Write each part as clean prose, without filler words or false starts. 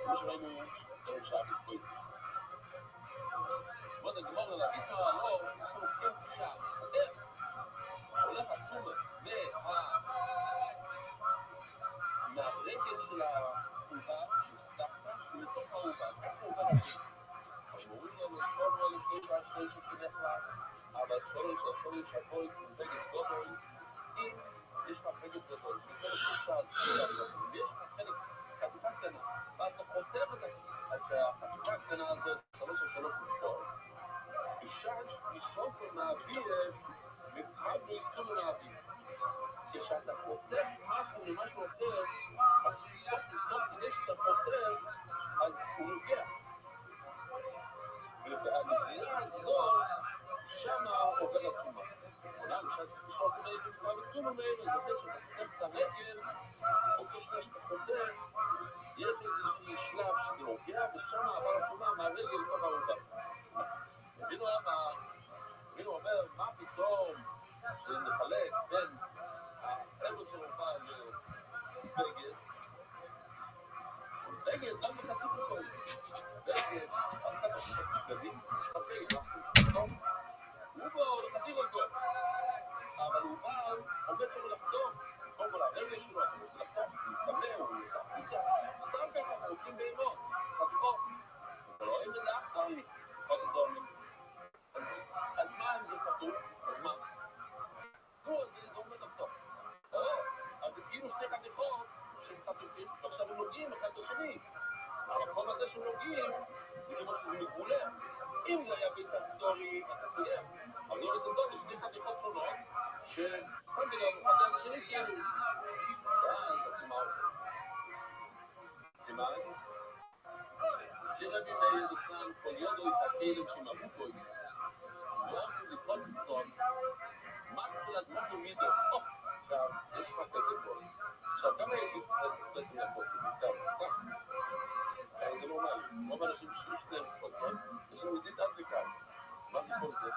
כמו שראינו דרך שעה בספויט. בוא נגמור להגיד מה לא, שהוא כן תחילה, איך הולך התומה מהרגל של העובר שפתחת ולתוך העובר, אז ככה עובר הכי. אומרים לנו שלנו אלה שני שכנך לה, אבל שלנו שהפויס מבגד גודל, אם יש לך בגד גדול, שכל השלושה ויש לך חלק, חתיכה קטנה, ואתה חוסר אותה, עד שהחתיכה הקטנה הזאת, 3 לפתור, משוסר מהאוויר, מבחד לא יסתום מהאוויר. כשאתה פותח משהו למשהו אחר, אז תוך כדי שאתה פותח, אז הוא נוגע. ובנגיעה הזאת, שמה עובר התומה. עולם ששוסר מהאוויר מבחד ותומה מהאוויר, זאת אומרת שאתה פותח את הרגל, או כשאתה פותח, יש איזושהי שלב שזה נוגע, ושם עבר התומה מהרגל לתוך העובר. הבינו אומר, מה פתאום שנחלק בין האלו של עובר לבגד? בגד, גם בכתוב לכל. בגד, אף אחד לא חושב בגדים, בגד, הוא בא לחתיב אותו. אבל הוא בא, עומד שם לחתום. קודם כל, הרגל שלו, אתה רוצה לחתום, הוא מתקמא, הוא יוצא פיסה. סתם ככה, אנחנו הולכים בהמות, חתיכות. אבל לא איזה לאחר, חתיכות. אז מה אם זה כתוב? אז מה? זה עומד אותו. אז זה כאילו שתי חתיכות שהם חתוכים, ועכשיו הם נוגעים אחד בשני. המקום הזה שהם נוגעים, זה כמו שזה מגולה. אם זה היה ביסטורי, אתה צודק. אבל זה לא ביסטורי, שתי חתיכות שונות, ששמתי גם אחד בשני כאילו. ואז אתה מה אותו? כמעט? כשרבי מאיר בסנן, כל יודו יסתכלים שמבוקו יסתכלים. ועושים לי פוצצון, מה תחילת מותו מידו? עכשיו, יש לך כזה פוסט. עכשיו, כמה יגיד בעצם לפוסט הזה? זה נורמלי. רוב האנשים שיש להם פוצצון, יש להם ידיד עד לכאן. מה זה כל זה?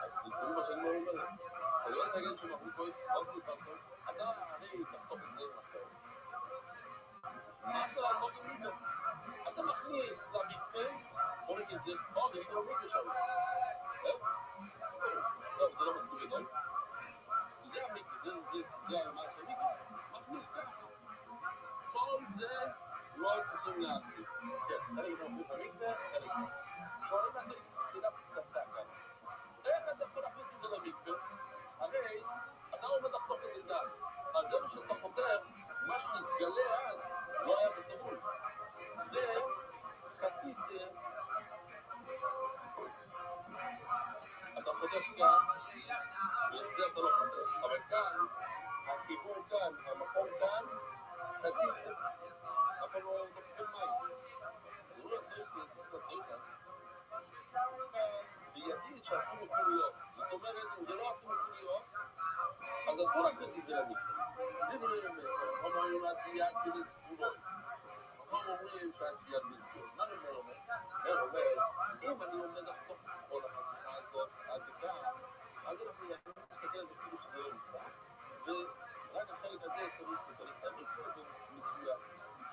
אז תראו מה שאני אומר להם. אני לא רוצה להגיד שמבוקו יסתכלים, עושים לי פוצצון, אתה הרי תחתוך את זה במסתר. מה אתה מותו מידו? אתה מכניס למקרה, בוא נגיד זה, יש לנו מקרה שם. טוב, זה לא מספיק גדול. זה המקרה, זה הרמה של מקרה. מכניס ככה. כל זה לא צריכים להכניס. כן, חלק מכניס המקרה, חלק לא. שואלים אתה יש ספירה פצצה כאן. איך אתה יכול להכניס את זה למקרה? הרי אתה עומד לחתוך את זה כאן. אז זה מה שאתה פותח, מה שנתגלה אז לא היה בטבול. זה חציצה. אתה פותח כאן, ואת זה אתה לא פותח. אבל כאן, החיבור כאן, המקום כאן, חציצה. אבל לא פותח מים. אז הוא לא טרס לסוף לדריקה. כאן, בידית שאסור מחוליות. זאת אומרת, אם זה לא אסור מחוליות, אז אסור להכניס את זה למקרה. אנחנו אומרים להציית בלסגולות. אנחנו אומרים שהציית בלסגולות. מה אומר? אם אני עומד לחתוך כל החתיכה הזאת עד לכאן, אז אנחנו נסתכל על זה כאילו שזה לא נמצא, ורק החלק הזה צריך להיכנס למקרה ומצוין.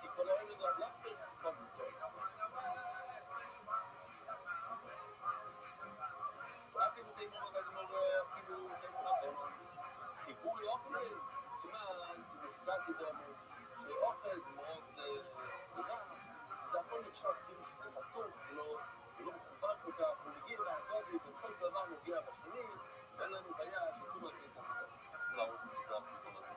כי כל העומד להפך כבר מותר. אפילו תימון הגמור, אפילו תימון הגמור. חיבור לאוכלים, כמעט, מופקד ידענו, שאוכל זה מאוד גדולה, זה הכל נחשב כאילו שזה חתוך, ולא מחובר כל כך, הוא מגיע מהגודל, וכל דבר נוגע בשני, ואין לנו בעיה שכתוב על כניסה ספר. צריך להראות את הסיפור הזה.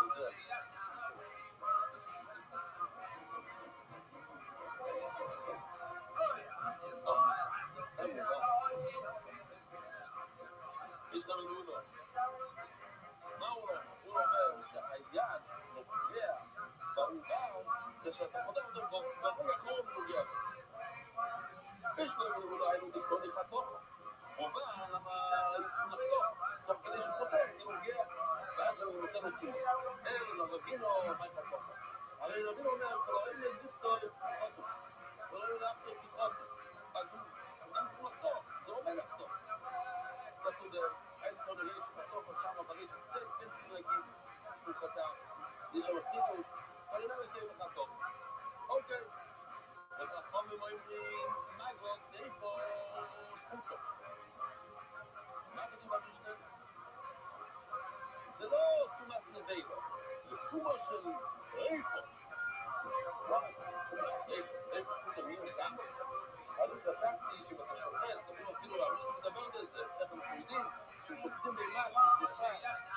וזה. יש לנו נונו. מה הוא אומר? הוא אומר שהיד נוגע בעובר כשאתה חותם אותו ברגע האחרון הוא נוגע. יש לנו נונו, היינו דקות לחתוך. עובר, למה היו צריכים לחתוך? עכשיו כדי שהוא חותם זה נוגע, ואז הוא נותן אותו. אין לו רבינו, מה יחתוך? הרי רבינו אומר, לא אין לדוקטור יחתוך. ולא אין לאחתוך יחתוך. אז הוא גם צריך לחתוך, זה עומד לחתוך. אתה צודק, אין יש צריכים להגיד שהוא חתם, יש שם חידוש, אבל אינם מסיים לך טוב. אוקיי, וחכמים אומרים, מה גוד, איפה שפוטו? מה כתוב במשנה? זה לא תומאס נביילה, זה תומה של איפה. וואי, תומה של איפה שפוטו מי נדם? אני כתבתי שבתה שופט, תביאו אפילו לה, מי שמדבר על זה, איך אנחנו יודעים, שהם שופטים באימה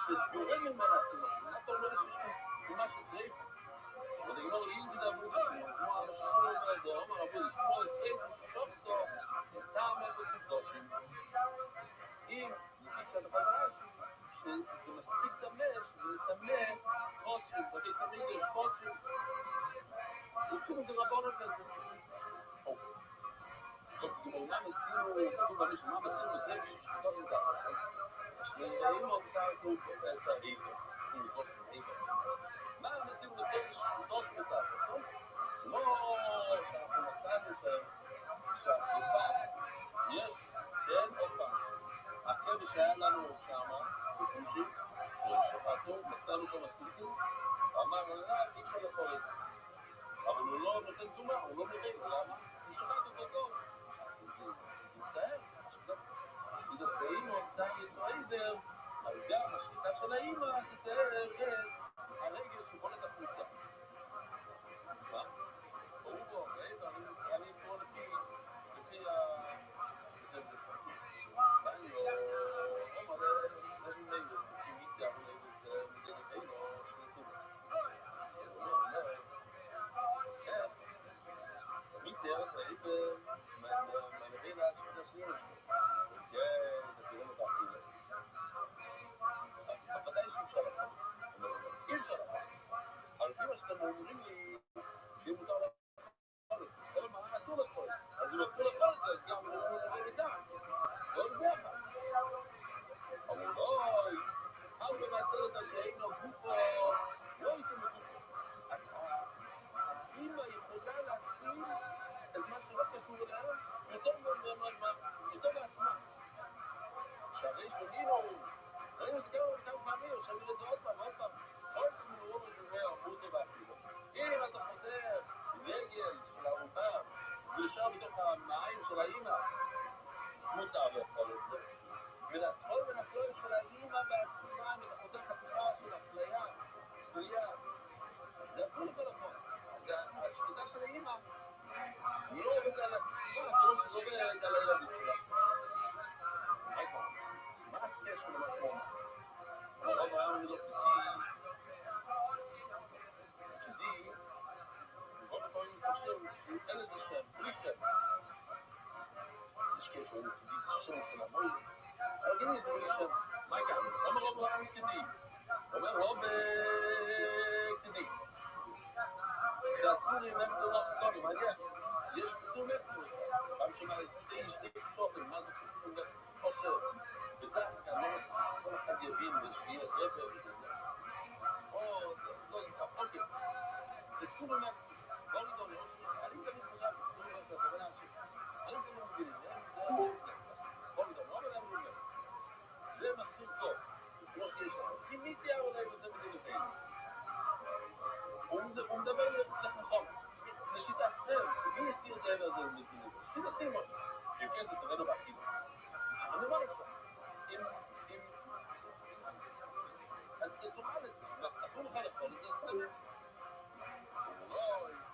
שגורם ממנה תומה. מה אתה אומר שיש תומה של איפה? ונגמר אם תדברו בשמו, כמו ששמו אומר דום, הרבי לשמו את איפה ששופטו, נצם איפה תקדושים. אם נפיק שאתה חדש, שזה מספיק תמש, שזה נתמנה רוטשילד, בביס המקדש רוטשילד. וכתוב ברבונות וזה ספקים. אוקס. זאת אומרת, מה מציעו, כתוב במישהו, מה מציעו לדרך ששפטו של דחת? השניים אותה זו פרופסה ריבר, צריכים לקרוס את ריבר. מה מציעו לדרך ששפטו של דחת? לא שאנחנו מצאנו שהתקופה יש, שאין עוד פעם. הכבש שהיה לנו שמה, בקושים, ששפטו, מצאנו שם הסופים, אמר, אי אפשר לאכול את זה. אבל הוא לא נותן תומה, הוא לא מבין, למה? הוא שפט אותו טוב. זה מתאר, שתדעס באימא, תאי ישראידר, אז גם השחיטה של האימא תתאר את הרגל שבולת החוצה. מה? ברור בו, אני פה לפי ואני לא אומר, אני נגד, כי מי תיארו נגד זה מדינת אינו, שניסים. מי תיאר את האיבר מהנבינה השחיטה שנייה שלו? כן, תתיארו את האחילה. בוודאי שאי אפשר לחם. אי אפשר לחם. אבל לפי מה שאתם אומרים לי, שיהיה מותר לחם. אבל מה, אסור לחם. אז אם אסור לחם, אז גם נבינה. זאת ביחס. אבל אוי, אל במצל את זה שאינו גופו, לא יישם בגופו. האמא יכולה להתחיל את מה שלא קשור אליה, יותר בעצמה. שהרי שמינו, ראינו את כמה פעמים, שמינו את זה עוד פעם. עוד פעם הוא אומר, אמרו אותו באפילו. אם אתה חותר רגל של העובר, זה נשאר בתוך המים של האמא, מותר לאכול את זה. ולאכול ונכלול של האמא בעצמה, מתחותר חתיכה של אפליה, פליאה. זה אסור לך לאכול. אז השחיטה של האמא, היא לא עובדת על עצמה, כמו שזה עובדת על הילדים שלה. מה הקשר למה שהוא אומר? הרב היה אומר לו, כדי, רוב הפעמים מפרשים, אין לזה שם, בלי שם. יש קשר, כדי זה שם של המון. אבל הנה זה בלי שם. מה כאן? אומר רוב העם כדי. אומר רוב כדי. זה אסור עם אקסטר לא חתוני, מעניין. יש חיסור מקסטר. פעם שמה שני פסוקים, מה זה חיסור מקסטר? חושב. ודווקא לא מצליח שכל אחד יבין ושיהיה רבר וזה. או, לא זה כך, אוקיי. חיסור מקסטר. לא נדון, אני תמיד חשב חיסור מקסטר, הכוונה השם. אני תמיד מבינים, זה פשוט נקטר. לא נדון, לא מבינים מבינים. זה מתחיל טוב, כמו שיש לנו. כי מי תיאר אולי בזה מדינתנו? הוא מדבר לחכם. לשיטה אחרת, מי יתיר את העבר הזה למדינתנו? שתינה סימון. אם כן, תתרנו באחינו. אני אומר לך, אז תתאמן את זה. אסור לך לאכול את זה, אז תתאמן.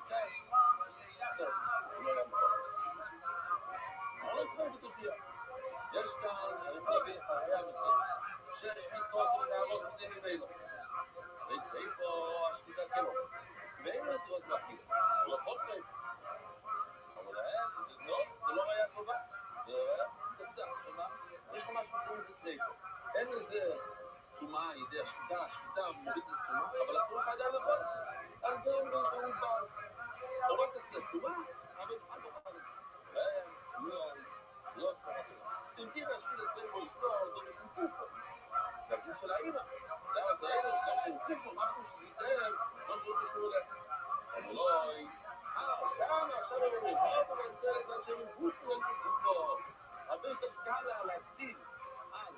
כן. לא היה נכון. אבל לא תתאמן בתופיע. יש כאן, אני יכול להביא לך, היה שיש מתקוס ולעמוס מדיני בינו. ואיפה השתיקה כמו? ואין לתרוס באחינו. אסור לאכול כאיפה. אבל זה לא ראיה טובה. זה ראיה קצר, שמה? יש לך משהו כמו זה טריפה. אין לזה תומה, ידי השחיטה מוריד את תומה, אבל אסור לך עדיין לאכול את זה. אז גם הוא בא. לא רק את תומה, אבל אל תאכל את זה. לא אסתרה טובה. אם תראה השחיל אסתרים בו היסטור, זה משהו קופו. זה הגוף של האמא. למה זה רגע שלא שהוא קופו, משהו שיתאר, לא שהוא קשור אליה. אבל לא... עכשיו אומרים, אתה רוצה לצד שהם גופו, אין גופו. הרבה יותר קל לה להתחיל על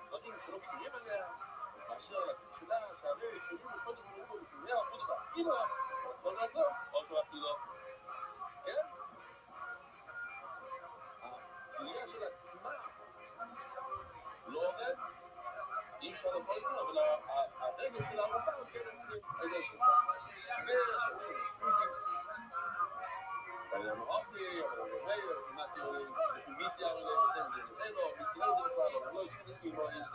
דברים שלא קשורים אליה, כאשר לתפילה שהרי שונים וקודם ולאומו בשבילי עבוד את האפילו, כל רדו, עושה אפילו. כן? הקריאה של עצמה לא עובד, אי אפשר לכל איתו, אבל הרגל של הערובה הוא כן איזה שלך. ושאומרים, אני אמרתי, אבל אני אומר, אמרתי לו, בפימיתיה או לזה, ולא, מתקילה את זה בכלל, אבל לא, יש כנס כאילו, אני זה,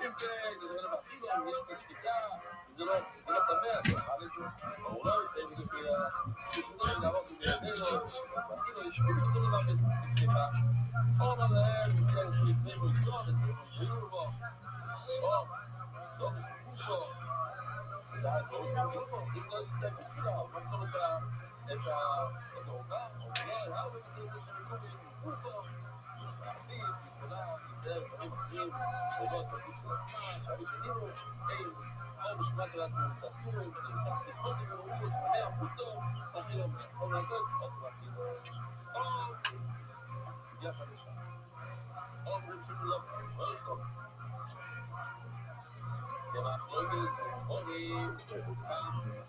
אם כן, זה לא מתחיל, יש כאן שתיקה, זה לא תמר, אז תחל את זה, או לא, אני כאילו, ששונה של לעבוד עם ילדינו, כאילו, יש כל דבר בתקיפה, או לא להם, מתקילה שלפני בו היסטוריה, זה שיעור בו, או, לא משהו בו, זה היה סורי שבו בו, אם לא יש את התפילה, לא נתנו את העונה, או לא, הרבה בקרב שמקום ויש מפורפו, להחליף, יכולה, להתאר, דברים אחרים, שבועות בגוף של עצמה, שהרי שנינו, או בשמת על עצמו מסעסו, ונמצא תכון דברורו, שמנה עבודו, אחרי יום, כל נגוץ, או סבכים, או סוגיה חדשה, או אומרים שלא, לא יש לו. כמעט לא יגז, אורים,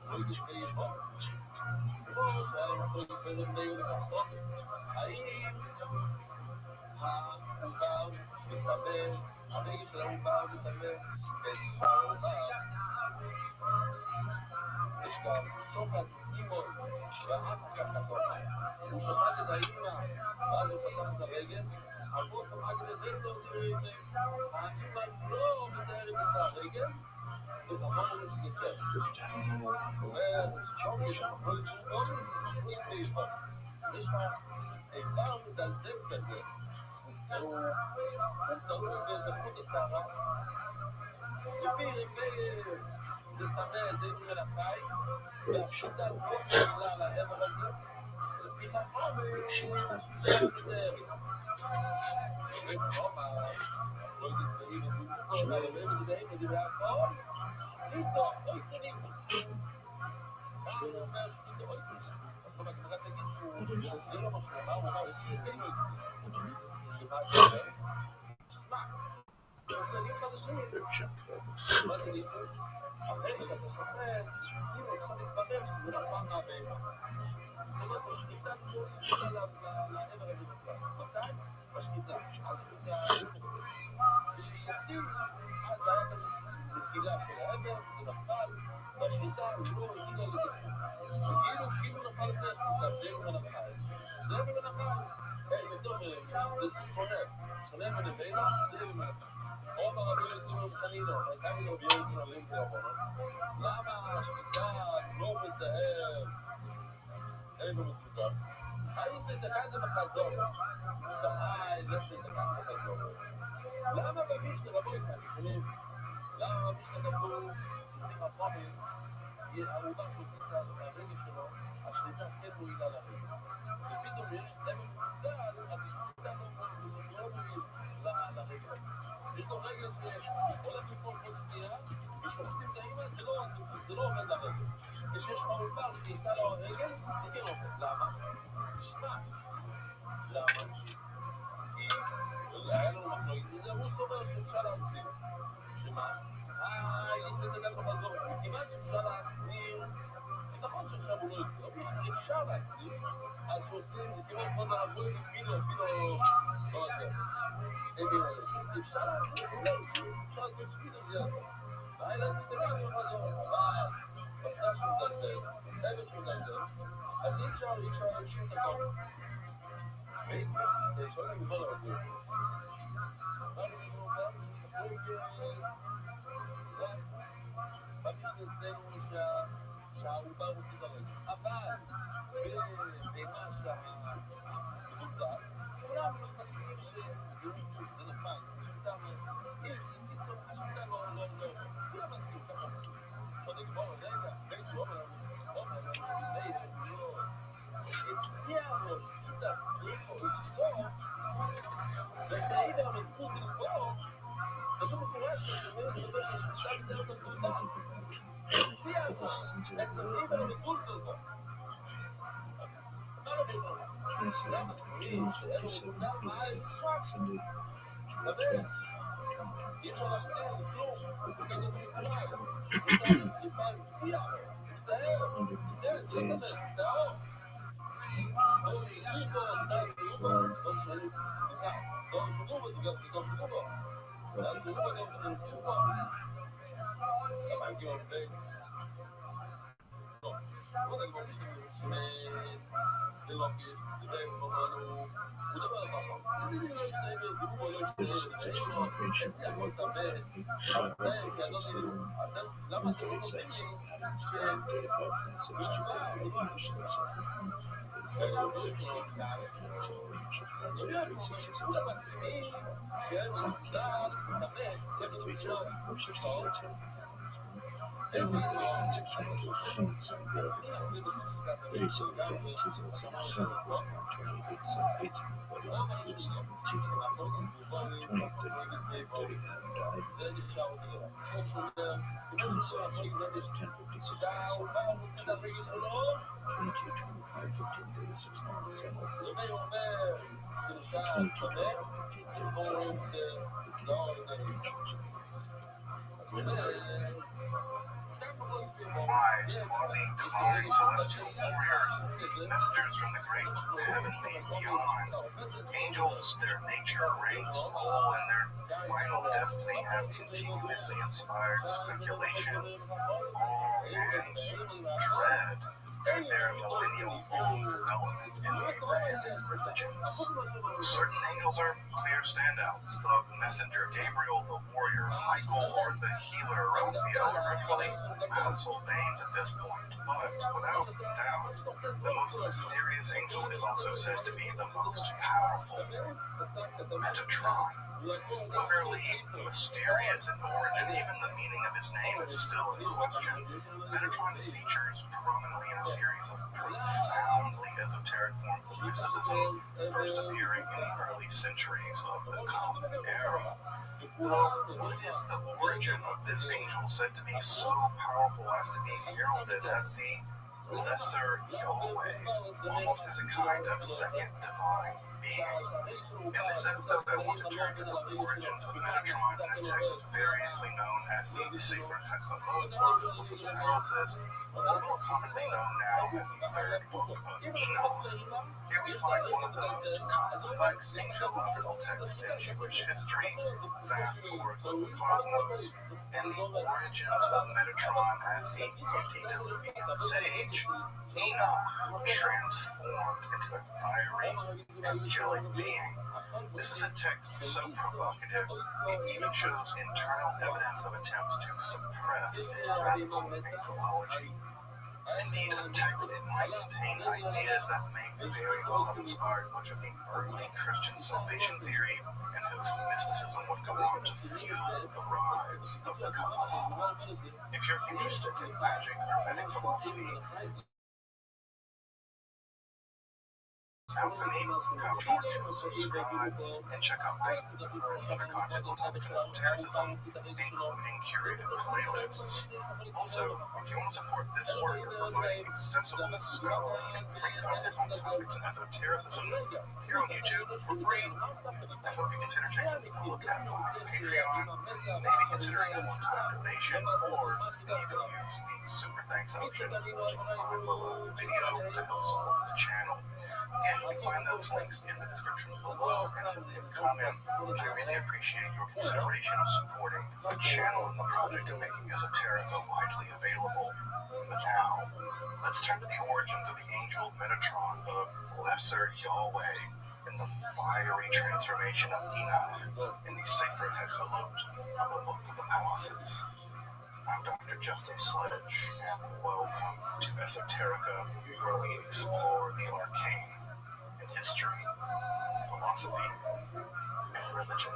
לא יגז ביפו, כמו שהיה למחלוקת בין די ולפחות, האם העובר מתאמן, הרגע של העובר מתאמן את העובר, יש כאן שוחד סגימון, ואף כך התוכן, הוא שוחד את האימא, ואז הוא שוחד את הרגל, עבור סמאג לדלו, האימא לא מתארת את הרגל, וכמובן שזה כן. ושם יש המחלוקת שלו, יש לך איבר מדלדל כזה, הוא תלוי בנכות הסערה, לפי רגעי זה טמא, זה אימון החי, והשיטה לא תמילה על העבר הזה, לפי חכם, זה יותר. וכמובן, לא יתספרים את דוגמא, אבל באים לדברי הכל, איתו, לא יסתנים. מה הוא אומר שאיתו לא יסתנים? אז כל הגמרא תגיד שזה לא משהו, מה הוא אומר שאיתו לא יסתנים? שמה זה אומר? שמע, סלגים חדשים. מה זה ליטו? אחרי שאתה שופט, כאילו צריכה להתברר שזה נפל מהבאמה. זאת אומרת שהשליטה לא נשאלה לעבר הזה בכלל. מתי? בשליטה. על שליטה. כששופטים, אז היה כאן נפילה של העבר, זה נפל, והשליטה לא הגיעה לזה. וכאילו נפל לפני השליטה, זה יום הנפל. זה יום הנפל. זה שונה. שונה מנבאלה, זה יום הנפל. רוב הרבים יוצאים חנינו, הייתה לי רבי יוצאים עולים כאבונו. למה השליטה לא מתאר איפה מתמודד? האיס להתקן זה בחזור. והאי נס להתקן בחזור. למה במשנה רבו ישראל שונים? למה במשנה רבו שותים הפעמים, העובר שותים את הרגל שלו, השליטה כן מועילה לרגל. ופתאום יש אבן מודל, אז השליטה לא מועיל לרגל הזה. יש לו רגל שהולך לפעול כל שנייה, ושופטים את האמא, זה לא עובד לרגל. כשיש מעובר שנמצא לו הרגל, זה כן עובד. למה? תשמע. למה? כי היה לנו מחלוקת, וזה אמרו סובר שאפשר להחזיר. שמה? יש לי את הגל בחזור. כיוון שאפשר להחזיר, נכון שעכשיו הוא לא יוצא, אבל אפשר להחזיר, אז שעושים, זה כמעט מאוד לעבור עם פילו, לא יודע. אפשר לעשות, אפשר לעשות שפיתם זה יעשה. והי לעשות את הגל בחזור. אבל בשר שהוא דלדל, חבר שהוא דלדל, אז אי אפשר להשאיר את הכל. ואיסטר, שאלה גבוה לעבור. אבל אני אומר, במשנה אצלנו שהעובר רוצה לרגל. אבל במה שהמדובר, כולם לא מסכימים שזה נפל. השליטה לא כולם מסכימים ככה. שעוד נגמור רגע, בייס לא אומר, הגיע שליטה סטריפו היסטור, וסטריפו המדבור דלבו, כתוב מפורש שאומר סדר ששליטה מתארת המדובר. הגיע הסטריפו המדבור דלבו. מה לא ביותר? למה סטריפו שאלו מדובר מה היצחק? דבר. אי אפשר להמציא על זה כלום. וכאן כתוב מפורש. לא תפעל כפייה. תתאר, זה לא תפס, תאר. דור שגובו, דור שגובו, דור שגובו, סליחה, דור שגובו זה גם דור שגובו. דור שגובו דור שגובו. אבל אני כאילו הרבה. טוב, עוד הגבור יש לנו שני ללוקיש, הוא דבר ככה. אני לא ישתנה, דיבור לא ישתנה, יש לי הכל תמד, כי אני לא יודע, למה אתם לא נותנים לי wise, quasi-divine celestial warriors, messengers from the great heavenly beyond. Angels, their nature, rank, role, and their final destiny have continuously inspired speculation, awe, and dread through their millennial development in Abrahamic religions. Certain angels are clear standouts. The messenger Gabriel, the warrior Michael, or the healer Raphael are virtually household names at this point. But without doubt, the most mysterious angel is also said to be the most powerful, Metatron. Utterly mysterious in origin, even the meaning of his name is still in question. Metatron features prominently in a series of profoundly esoteric forms of mysticism, first appearing in the early centuries of the Common Era. What is the origin of this angel said to be so powerful as to be heralded as the lesser Yahweh, almost as a kind of second divine being? In this episode, I want to turn to the origins of Metatron in a text variously known as the Sefer Chesed, or the Book of the Palaces, or more commonly known now as the Third Book of Enoch. Here we find one of the most complex angelological texts in Jewish history, vast tours of the cosmos, and the origins of Metatron as the antediluvian sage, Enoch, transformed into a fiery, angelic being. This is a text so provocative, it even shows internal evidence of attempts to suppress its radical angelology. Indeed, a text it might contain ideas that may very well have inspired much of the early Christian salvation theory, and whose mysticism would go on to fuel the rise of the Kabbalah. If you're interested in magic or Vedic philosophy, alchemy, come sure to subscribe and check out my other content on topics of esotericism, including curated playlists. Also, if you want to support this work of providing accessible, scholarly, and free content on topics in esotericism here on YouTube for free, I hope you consider taking a look at my Patreon, maybe considering a one-time donation, or even use the super thanks option, which you can find below the video to help support the channel. Again, you can find those links in the description below and in the pinned comment. I really appreciate your consideration of supporting the channel and the project of making Esoterica widely available. But now, let's turn to the origins of the angel Metatron, the lesser Yahweh, and the fiery transformation of Enoch in the Sefer Hechalot from the Book of the Palaces. I'm Dr. Justin Sledge, and welcome to Esoterica, where we explore the arcane in history, philosophy, and religion.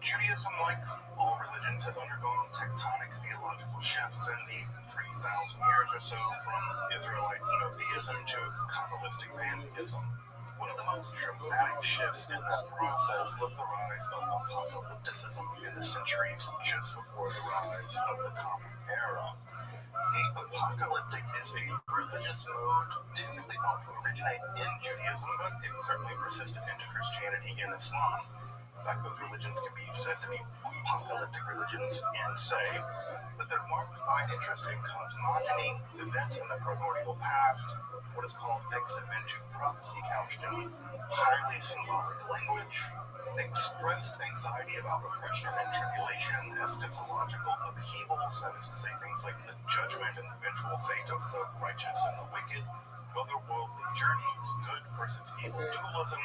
Judaism, like all religions, has undergone tectonic theological shifts in the 3,000 years or so from Israelite monotheism to Kabbalistic pantheism. One of the most dramatic shifts in that process was the rise of apocalypticism in the centuries just before the rise of the Common Era. The apocalyptic is a religious mode typically thought to originate in Judaism, but it certainly persisted into Christianity and Islam. In fact, those religions can be said to be apocalyptic religions and say that they're marked by an interest in cosmogony, events in the primordial past, what is called ex eventu prophecy couched in highly symbolic language, expressed anxiety about oppression and tribulation, eschatological upheavals, that is to say things like the judgment and eventual fate of the righteous and the wicked, otherworldly journeys, good versus evil dualism,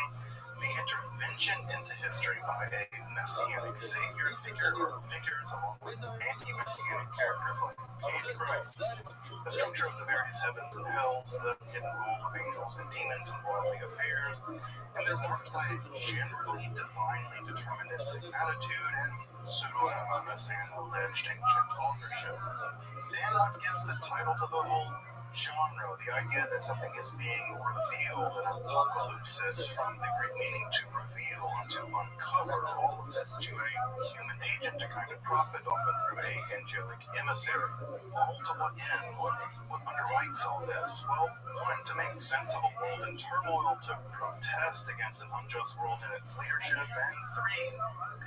the intervention into history by a messianic savior figure or figures along with anti-messianic characters like Antichrist, the structure of the various heavens and hells, the hidden rule of angels and demons and worldly affairs, and they're marked by a generally divinely deterministic attitude and pseudo-anonymous and alleged ancient authorship. And what gives the title to the whole genre, the idea that something is being revealed, an apocalypsis from the Greek meaning to reveal and to uncover, all of this to a human agent, a kind of prophet, often through a angelic emissary. All to what end? What underwrites all this? Well, one, to make sense of a world in turmoil, to protest against an unjust world and its leadership, and three,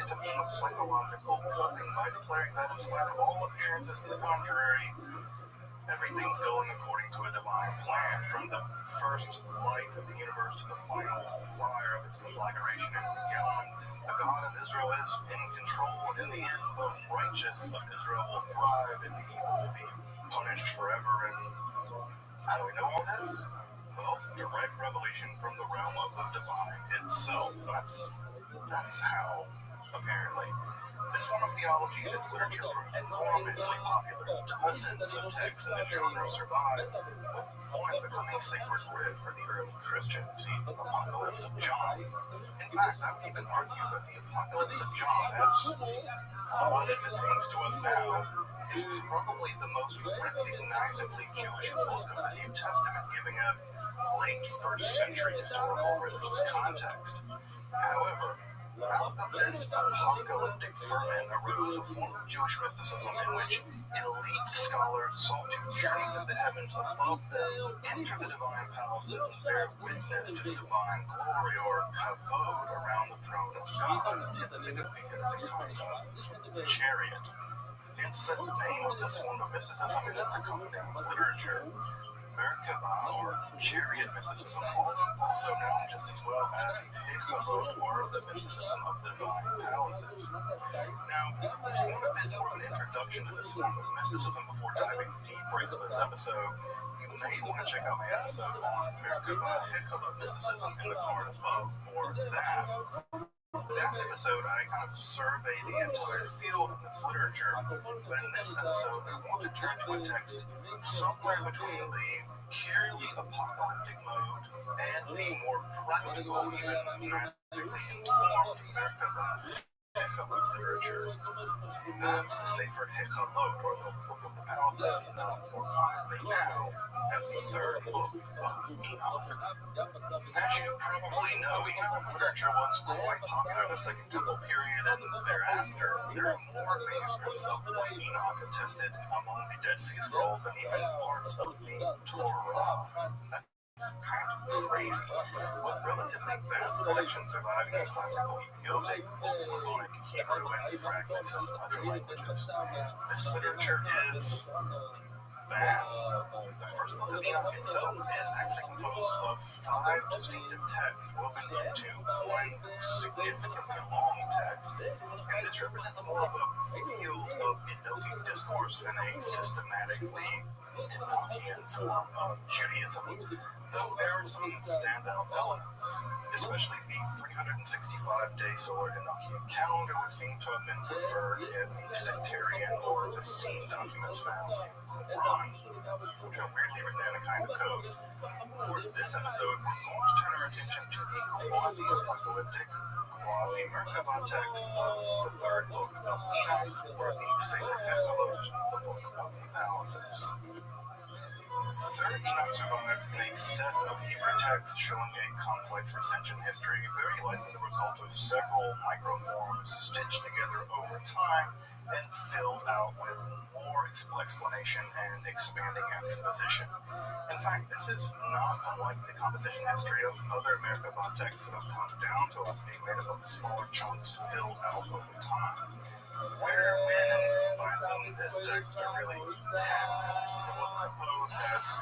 it's a form of psychological coping by declaring that in spite of all appearances to the contrary, everything's going according to a divine plan, from the first light of the universe to the final fire of its conflagration and beyond. The God of Israel is in control, and in the end, the righteous of Israel will thrive, and the evil will be punished forever. And how do we know all this? Well, direct revelation from the realm of the divine itself. That's how, apparently. This form of theology and its literature proved enormously popular. Dozens of texts in the genre survive, with one becoming sacred writ for the early Christians, the Apocalypse of John. In fact, I would even argue that the Apocalypse of John, as odd as it seems to us now, is probably the most recognizably Jewish book of the New Testament, giving a late first century historical religious context. However, out of this apocalyptic ferment arose a form of Jewish mysticism in which elite scholars sought to journey through the heavens above them, enter the divine palaces, and bear witness to the divine glory, or kavod, around the throne of God, typically depicted as a kind of chariot. Hence the name of this form of mysticism and its accompanying literature. Merkava, or chariot mysticism, also known just as well as Hechalot, or the mysticism of the divine palaces. Now, if you want a bit more of an introduction to this form of mysticism before diving deeper into this episode, you may want to check out my episode on Merkava Hechalot mysticism in the card above for that. That episode, I kind of survey the entire field of this literature, but in this episode, I want to turn to a text somewhere between the purely apocalyptic mode and the more practical, even magically informed Merkava Hechalot literature. That's the Sefer Hechalot, or the Book of the Palaces, known more commonly now as the third book of Enoch. As you probably know, Enoch literature was quite popular in the Second Temple period and thereafter. There are more manuscripts of what Enoch attested among the Dead Sea Scrolls and even parts of the Torah. It's kind of crazy, with relatively vast collections surviving in classical Ethiopic, Old Slavonic, Hebrew, and fragments of other languages. This literature is vast. The first book of Enoch itself is actually composed of 5 distinctive texts woven into one significantly long text, and this represents more of a field of Enochic discourse than a systematically Enochian form of Judaism, though there are some standout elements, especially the 365-day solar Enochian calendar would seem to have been preferred in the sectarian or Essene documents found in Quran, which are weirdly written in a kind of code. For this episode, we're going to turn our attention to the quasi-apocalyptic, while the Merkava text of the third book of Enoch, or the Sefer Hezalot, the Book of the Palaces. Third Enoch survives in a set of Hebrew texts showing a complex recension history, very likely the result of several microforms stitched together over time and filled out with more explanation and expanding exposition. In fact, this is not unlike the composition history of other Merkava texts that have come down to us, being made up of smaller chunks filled out over time. Where, when, and by whom this text are really texts was composed as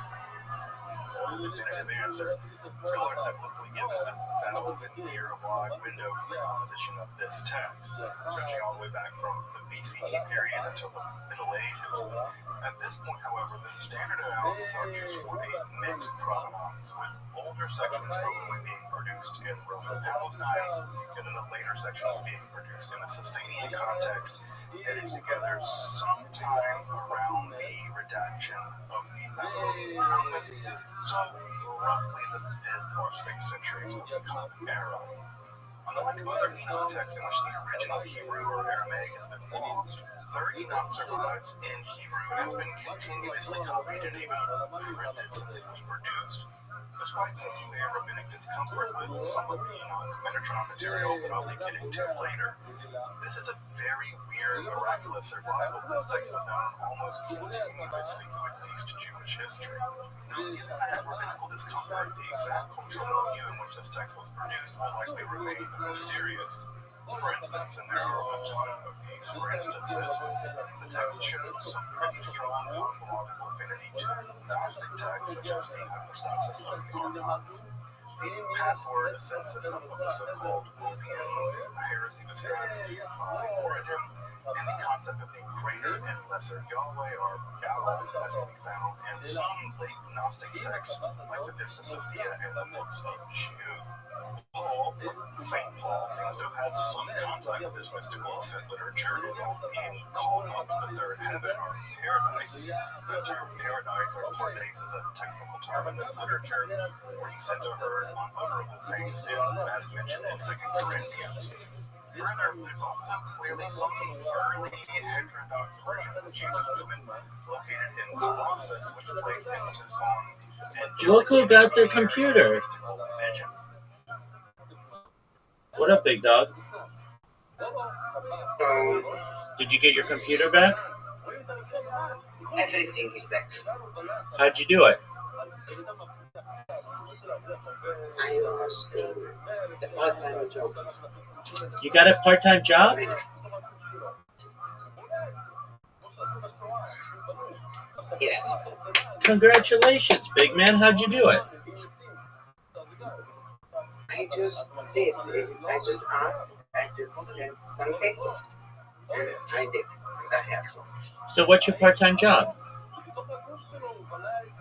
a definitive answer. Scholars have literally given a 1,000-year wide window for the composition of this text, stretching all the way back from the BCE period until the Middle Ages. At this point, however, the standard analysis argues for a mixed provenance, with older sections probably being produced in Roman Palestine, and then the later sections being produced in a Sasanian context, edited together sometime around the redaction of the Babylonian Talmud, so roughly the 5th or 6th centuries of the Common Era. Unlike other Enoch texts in which the original Hebrew or Aramaic has been lost, Third Enoch survives in Hebrew and has been continuously copied and even printed since it was produced. Despite some clear rabbinic discomfort with some of the Enoch Metatron material that I'll be getting to later, this is a very weird, miraculous survival. This text was known almost continuously through at least Jewish history. Now, given that rabbinical discomfort, the exact cultural milieu in which this text was produced will likely remain mysterious. For instance, and there are a ton of these for instances, the text shows some pretty strong cosmological affinity to Gnostic texts such as the hypostasis of the archons. The password ascent system of the so-called Ophian, a heresy described by Origen, and the concept of the greater and lesser Yahweh or Yahweh that's to be found in some late Gnostic texts like the Pistis Sophia and the books of Jude. St. Paul seems to have had some contact with this mystical ascent literature, his own being called up to the third heaven or paradise. The term paradise or paradise is a technical term in this literature, where he's said to have heard unutterable things, as mentioned in 2 Corinthians. Further, there's also clearly some early heterodox version of the Jesus movement located in Colossus, which placed emphasis on angelic. Look who got their computer. Vision. What up, big dog? Did you get your computer back? Everything is back. How'd you do it? I was in a part-time job. You got a part-time job? Yes. Congratulations, big man. How'd you do it? I just did. I just asked. I just sent something. And I did. And I have some. So what's your part-time job?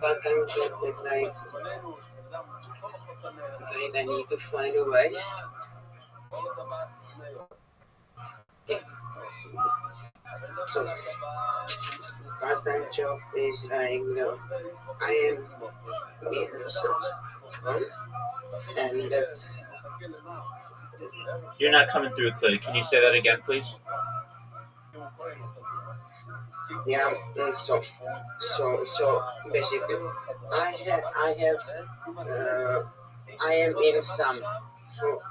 Part-time job with like I need to find a way. Yeah. So part-time job is like I am in some and that You're not coming through clearly. Can you say that again, please? yeah. So basically, I am in some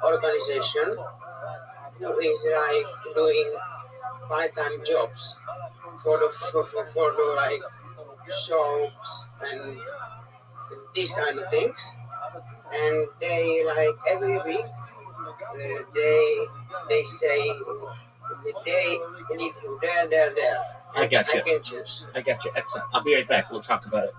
organization who is like doing part-time jobs for the like shops and these kind of things, and they like every week they say they need you there. I got you. I can choose. I got you. Excellent. I'll be right back. We'll talk about it.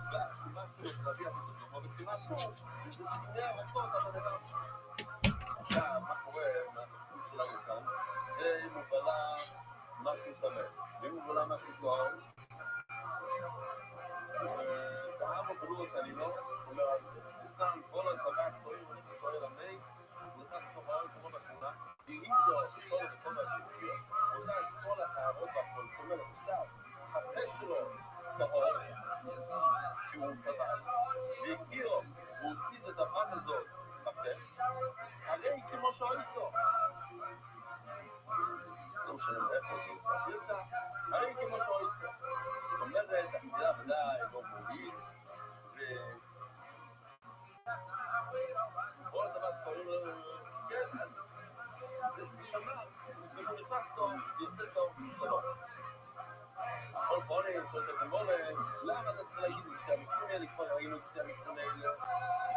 שתי המקרים האלה,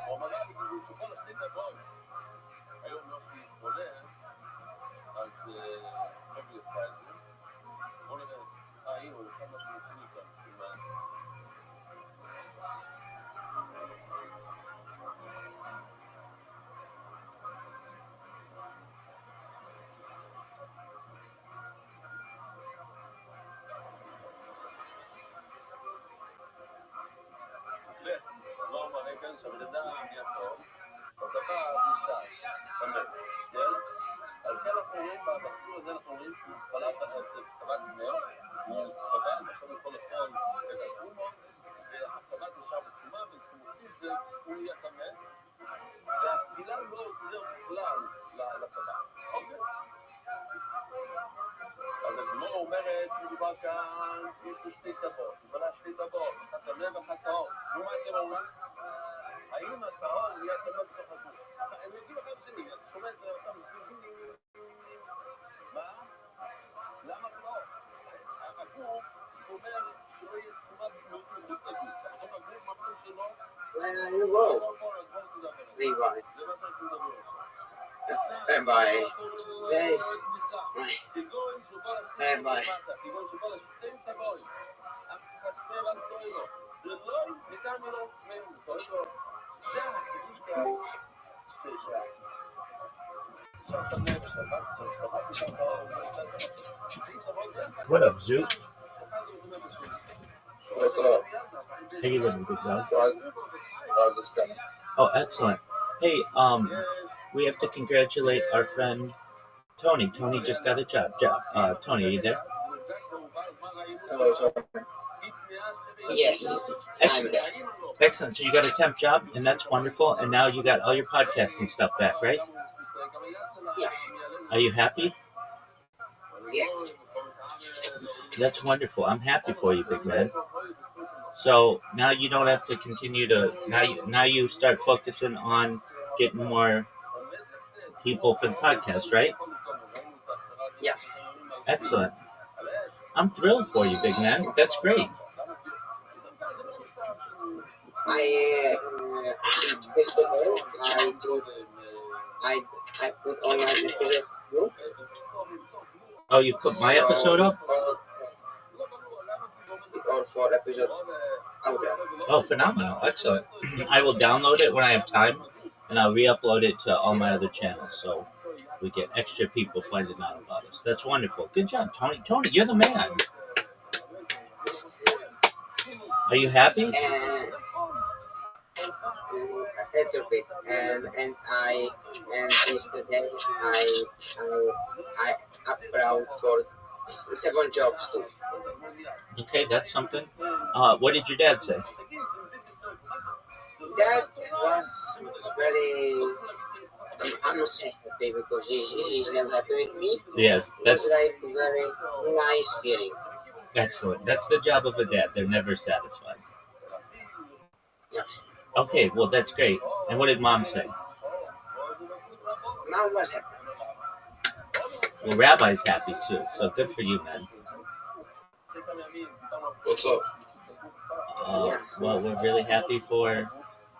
הוא אמר לי כאילו שכל השנית הבוי, היום יושבי חולה, אז רבי עשה את זה. בוא נראה, הנה הוא עושה משהו רציני כאן, אז לא מראה כאן שהבן אדם נהיה טוב, בטבעת נשתיים, כן? אז כאן אנחנו רואים, בציור הזה אנחנו רואים שהוא פלט את טבעת נר, הוא טבעת, עכשיו הוא יכול לאכול את התרומות, והטבעת נשאר בתרומה, וכשהוא מוציא את זה, הוא נהיה טמא, והטבילה לא עוזר בכלל לטבעת, אוקיי? אז הגמרא אומרת שמדובר כאן שיש לו שתי טבעות, הוא בלע שתי טבעות, אחת טמא ואחת טהור. נו, מה אתם אומרים? האם הטהור נהיה טמא בתוך הגוף? הם יודעים אחד שני, אתה שומע את אותם זוגים, מה? למה לא? הגוף שומר שלא יהיה תרומה מחוץ לגוף, בתוך הגוף, מה פתאום שלא? Levi. זה מה שאנחנו מדברים עכשיו. Rabbi, this, Rabbi, כגון שבא לשתי טבעות, כספי והסטוילו, זה לא ניתן לו מהם, זה החידוש כאן, What up, Zoot? What's up? How you living, big dog? How's this coming? Oh, excellent. Hey, we have to congratulate our friend Tony. Tony just got a job. Tony, are you there? Hello, Tony. yes, I'm there. Excellent. So you got a temp job, and that's wonderful. And now you got all your podcasting stuff back, right? Yeah, Are you happy? yes. That's wonderful. I'm happy for you, big man. So now you don't have to continue to now you start focusing on getting more people for the podcast, right? Yeah. Excellent. I'm thrilled for you, big man. That's great. First of all, I put on my episode group. Oh, you put my episode up? It's all for episode out there. Oh, phenomenal. Excellent. I will download it when I have time, and I'll re-upload it to all my other channels so we get extra people finding out about us. That's wonderful. Good job, Tony. Tony, you're the man. Are you happy? And a little bit. And yesterday I applied for 7 jobs too. Okay, that's something. What did your dad say? That was very. I'm not saying happy because he's never happy with me. Yes, It's that's like very nice feeling. excellent. That's the job of a dad. They're never satisfied. Yeah. Okay, well, that's great. And what did mom say? Mom was happy. Well, Rabbi's happy too, so good for you, man. What's up? Well, we're really happy for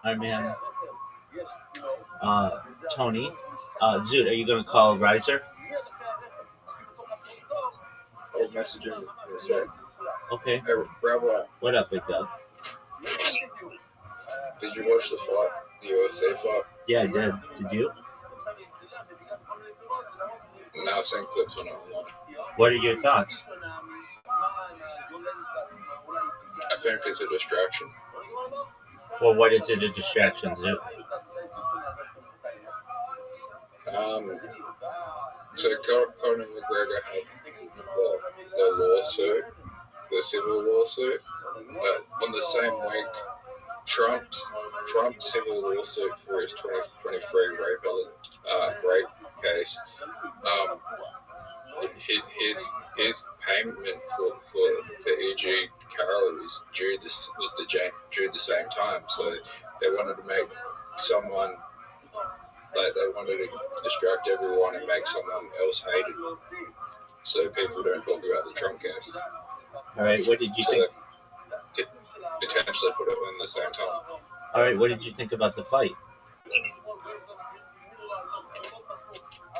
our man, Tony. Zoot, are you going to call Riser? Oh, messenger. Yes, sir. Okay. Hey, Rabbi, What up, big dog? did you watch the fight? The USA fight? Yeah, I did. Did you? Now I've seen clips on it online. What are your thoughts? I think it's a distraction. For what is it a distraction, Zoot? So Conor McGregor had the lawsuit, the civil lawsuit, but on the same week, Trump's civil lawsuit for his 2023 rape case, his payment to E.G. Carroll was due the same time, so they wanted to make someone. They wanted to distract everyone and make someone else hated, so people don't talk about the Trump case. All right, what did you So think? they potentially put it in the same time. All right, what did you think about the fight?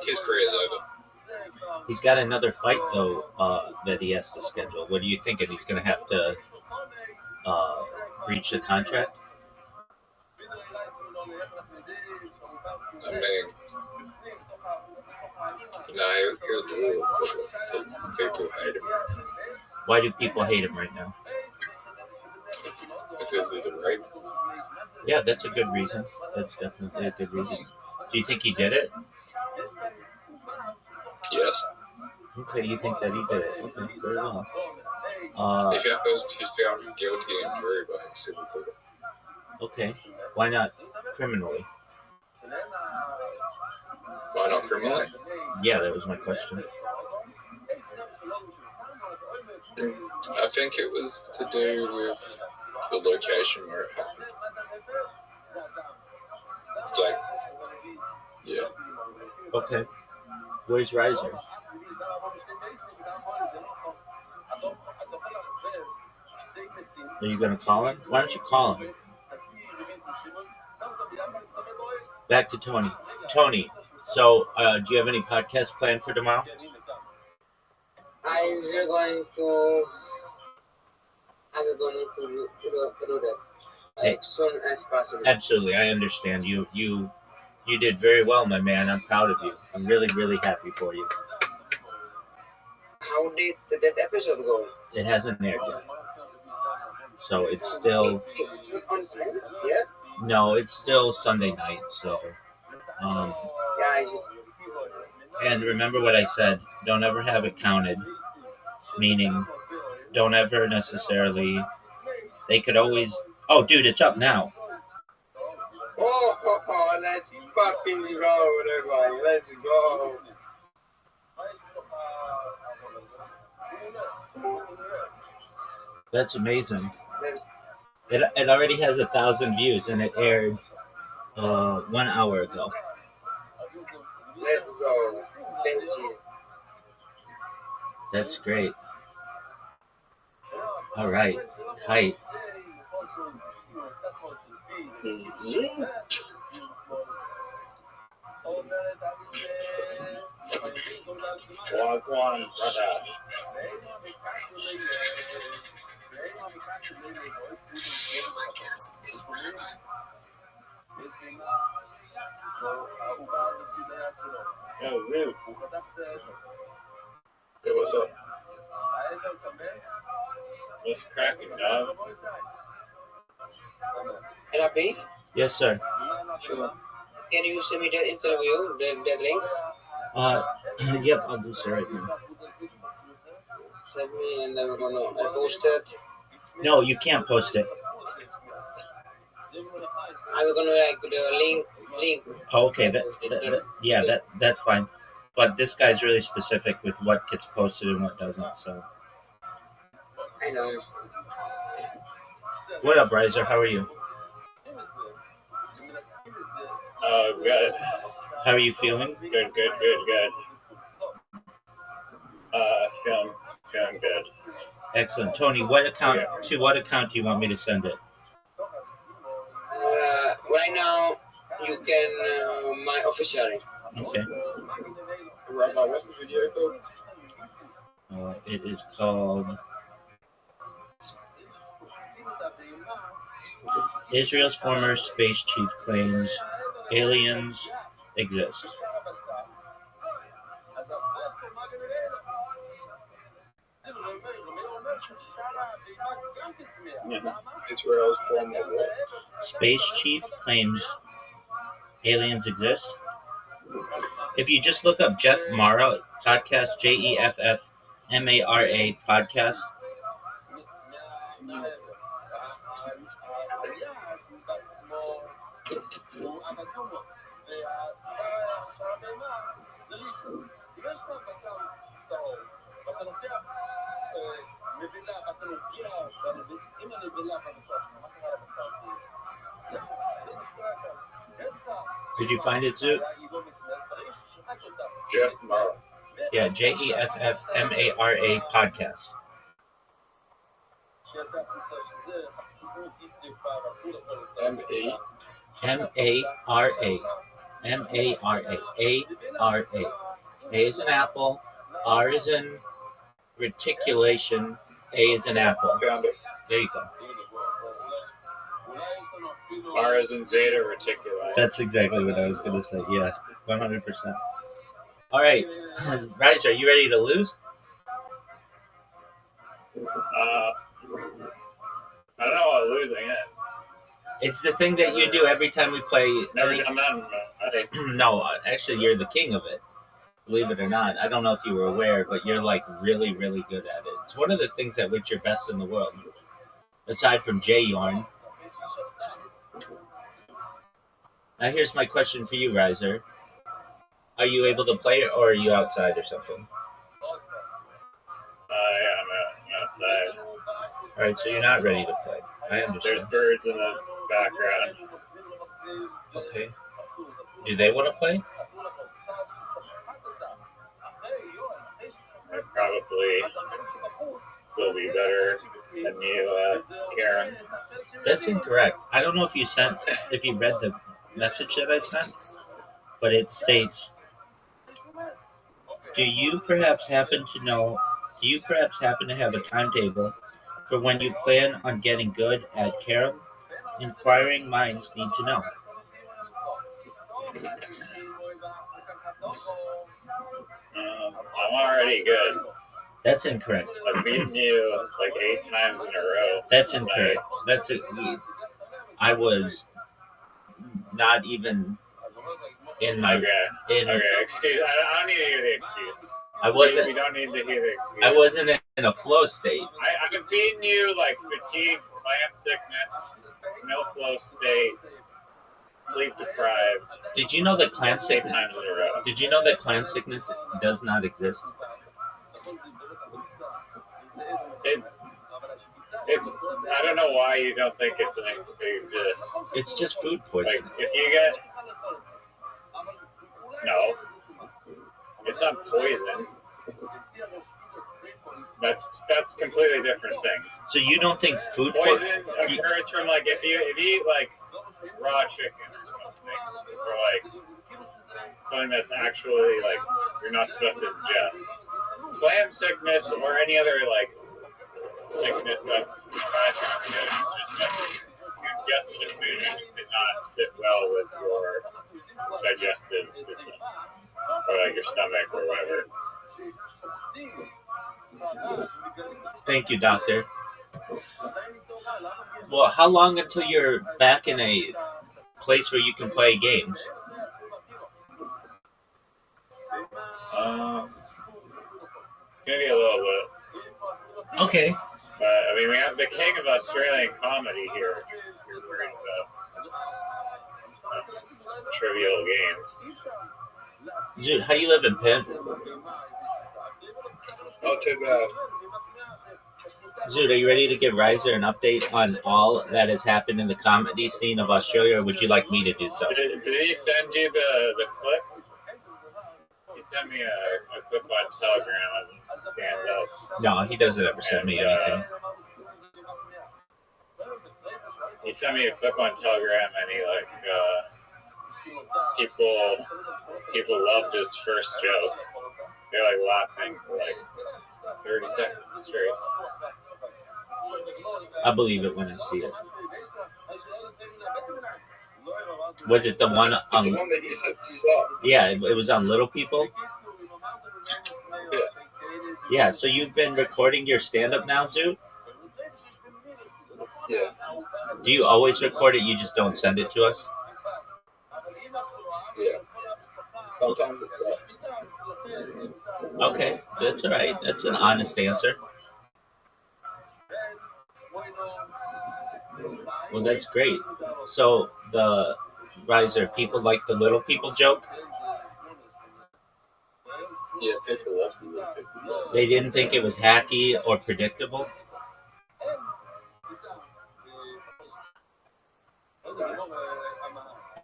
His career is over. He's got another fight though that he has to schedule. What are you thinking? He's going to have to breach the contract? I mean, he'll do it. People hate him Why do people hate him right now? because of the rape. Yeah, that's a good reason. That's definitely a good reason. Do you think he did it? Yes. Okay, you think that he did it. Okay, very well. If he was found guilty in jury by a civil court. Okay, why not criminally? Why not criminally? Yeah, that was my question. I think it was to do with the location where it happened. It's like, yeah. Okay, where's Riser? Are you going to call him? Why don't you call him? Back to Tony. Tony, so do you have any podcast planned for tomorrow? I'm going to do that Hey. as soon as possible. Absolutely, I understand. You did very well, my man. I'm proud of you. I'm really, really happy for you. How did that episode go? It hasn't aired yet. So it's still... It's on time? Yeah? No, it's still Sunday night, so... Yeah, And remember what I said. Don't ever have it counted. Meaning, don't ever necessarily... They could always... Oh, dude, it's up now. Oh, let's fucking go, everybody. Let's go. That's amazing. It already has 1,000 views, and it aired 1 hour ago. Let's go. Thank you. That's great. All right, tight. Walk one, brother. Yo, Ruth. Hey, what's up? What's cracking, dog? Rabbi, Yes, sir. sure. Can you send me the interview, the link? Yep, I'll do so right now. Send me and then we're gonna post it. No, you can't post it. I'm gonna like the link. Oh, okay, that's fine. But this guy's really specific with what gets posted and what doesn't. So, I know. what up, Riser? How are you? Good. How are you feeling? Good. Feeling good. Excellent, Tony. What account? To what account do you want me to send it? Right now, you can my officially. Okay. Rabbi, what's the video called? It is called Israel's former space chief claims aliens exist. Israel's former what? Space chief claims aliens exist. If you just look up Jeff Mara podcast, JEFFMARA podcast. Did you find it, Zoo? Jeff Mara. Yeah, JEFFMARA podcast. M-A. M-A-R-A. M-A-R-A. A-R-A. A is an apple. R is in reticulation. A is an apple. Found it. There you go. R is in zeta reticuli. That's exactly what I was going to say. Yeah, 100%. All right. Riser, are you ready to lose? I don't know what losing is. It's the thing that you do every time we play. Never done that in my life. No, actually, you're the king of it. Believe it or not. I don't know if you were aware, but you're like really, really good at it. It's one of the things at which you're best in the world. Aside from J Yarn. Now here's my question for you, Riser. Are you able to play it, or are you outside or something? Yeah, I'm outside. All right, so you're not ready to play. I There's understand. birds in the background. Okay. Do they want to play? I probably will be better than you, Karen. That's incorrect. I don't know if you read the message that I sent, but it states, do you perhaps happen to have a timetable for when you plan on getting good at carom? Inquiring minds need to know. I'm already good. That's incorrect. I've beaten you like 8 times in a row. That's incorrect. I was not even in my. Okay, excuse. I don't need to hear the excuse. I wasn't. We don't need to hear the excuse. I wasn't in a flow state. I've beaten you like fatigue, clamp sickness, no flow state, sleep deprived. Did you know that clamp 8 sickness? times in a row. Did you know that clamp sickness does not exist? It's. I don't know why you don't think it exists. It's just food poisoning. Like if you get. No. It's not poison. That's completely different thing. So you don't think food Poison occurs from like if you eat like raw chicken or something, or like something that's actually like you're not supposed to ingest. Clam sickness or any other like sickness that's transmitted, just that you ingested the food and it did not sit well with your digestive system or like your stomach or whatever. Thank you, doctor. Well, how long until you're back in a place where you can play games? Maybe a little bit. Okay. But I mean, we have the king of Australian comedy here. You're worried about trivial games. Dude, how you living, Pimp? Not too bad. Zoot, are you ready to give Riser an update on all that has happened in the comedy scene of Australia, or would you like me to do so? Did he send you the clip? He sent me a clip on Telegram and scanned up. No, he doesn't ever send me anything. He sent me a clip on Telegram and he like people loved his first joke. They're like laughing for like 30 seconds straight. I believe it when I see it. Was it the one It's the one that you said to stop. Yeah, it was on Little People? Yeah. Yeah, so you've been recording your stand-up now, Zoot? Yeah. Do you always record it, you just don't send it to us? Yeah. Sometimes it sucks. Okay, that's all right. That's an honest answer. Well, that's great. So, the Riser, people like the Little People joke? Yeah, people left the Little People. They didn't think it was hacky or predictable?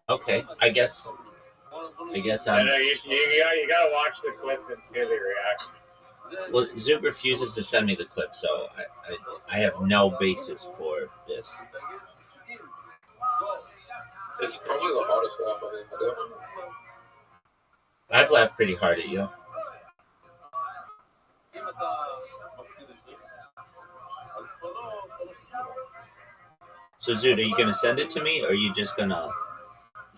Okay, I guess I know you gotta watch the clip and see the reaction. Well, Zoot refuses to send me the clip, so I have no basis for this. It's probably the hardest laugh I've ever done. I've laughed pretty hard at you. So, Zoot, are you going to send it to me, or are you just going to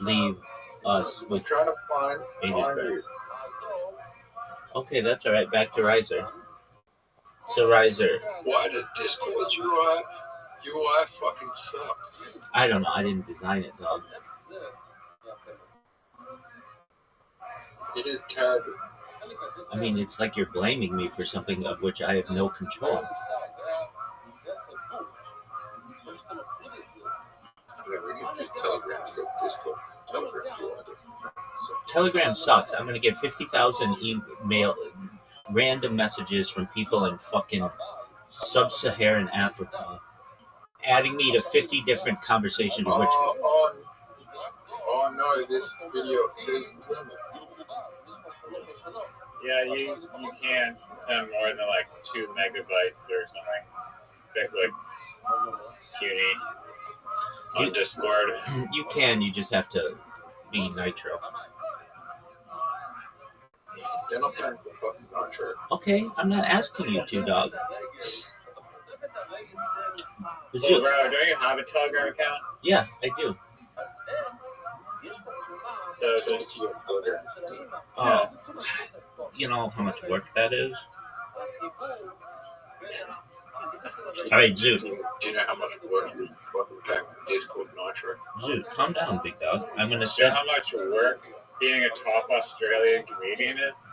leave us I'm with trying to find Amy's you. Okay, that's all right. Back to Riser. So, Riser. Why does Discord UI fucking suck? I don't know. I didn't design it, dog. It is terrible. I mean, it's like you're blaming me for something of which I have no control. I mean, we could use Telegram instead of Discord. Telegram UI doesn't suck. Telegram sucks. I'm going to get 50,000 email random messages from people in fucking sub-Saharan Africa adding me to 50 different conversations. Oh no, this video says Yeah, you can't send more than like 2 megabytes or something. Like CUNY on Discord. You can, you just have to be nitro. They're not paying for fucking nitro. Okay, I'm not asking you to, dog. Well, bro, don't you have a Telegram account? Yeah, I do. Send it to your brother. Oh, you know how much work that is? All right, Zoot. Do you know how much work you fucking pay for Discord nitro? Zoot, calm down, big dog. I'm gonna You know send. how much work being a top Australian comedian is?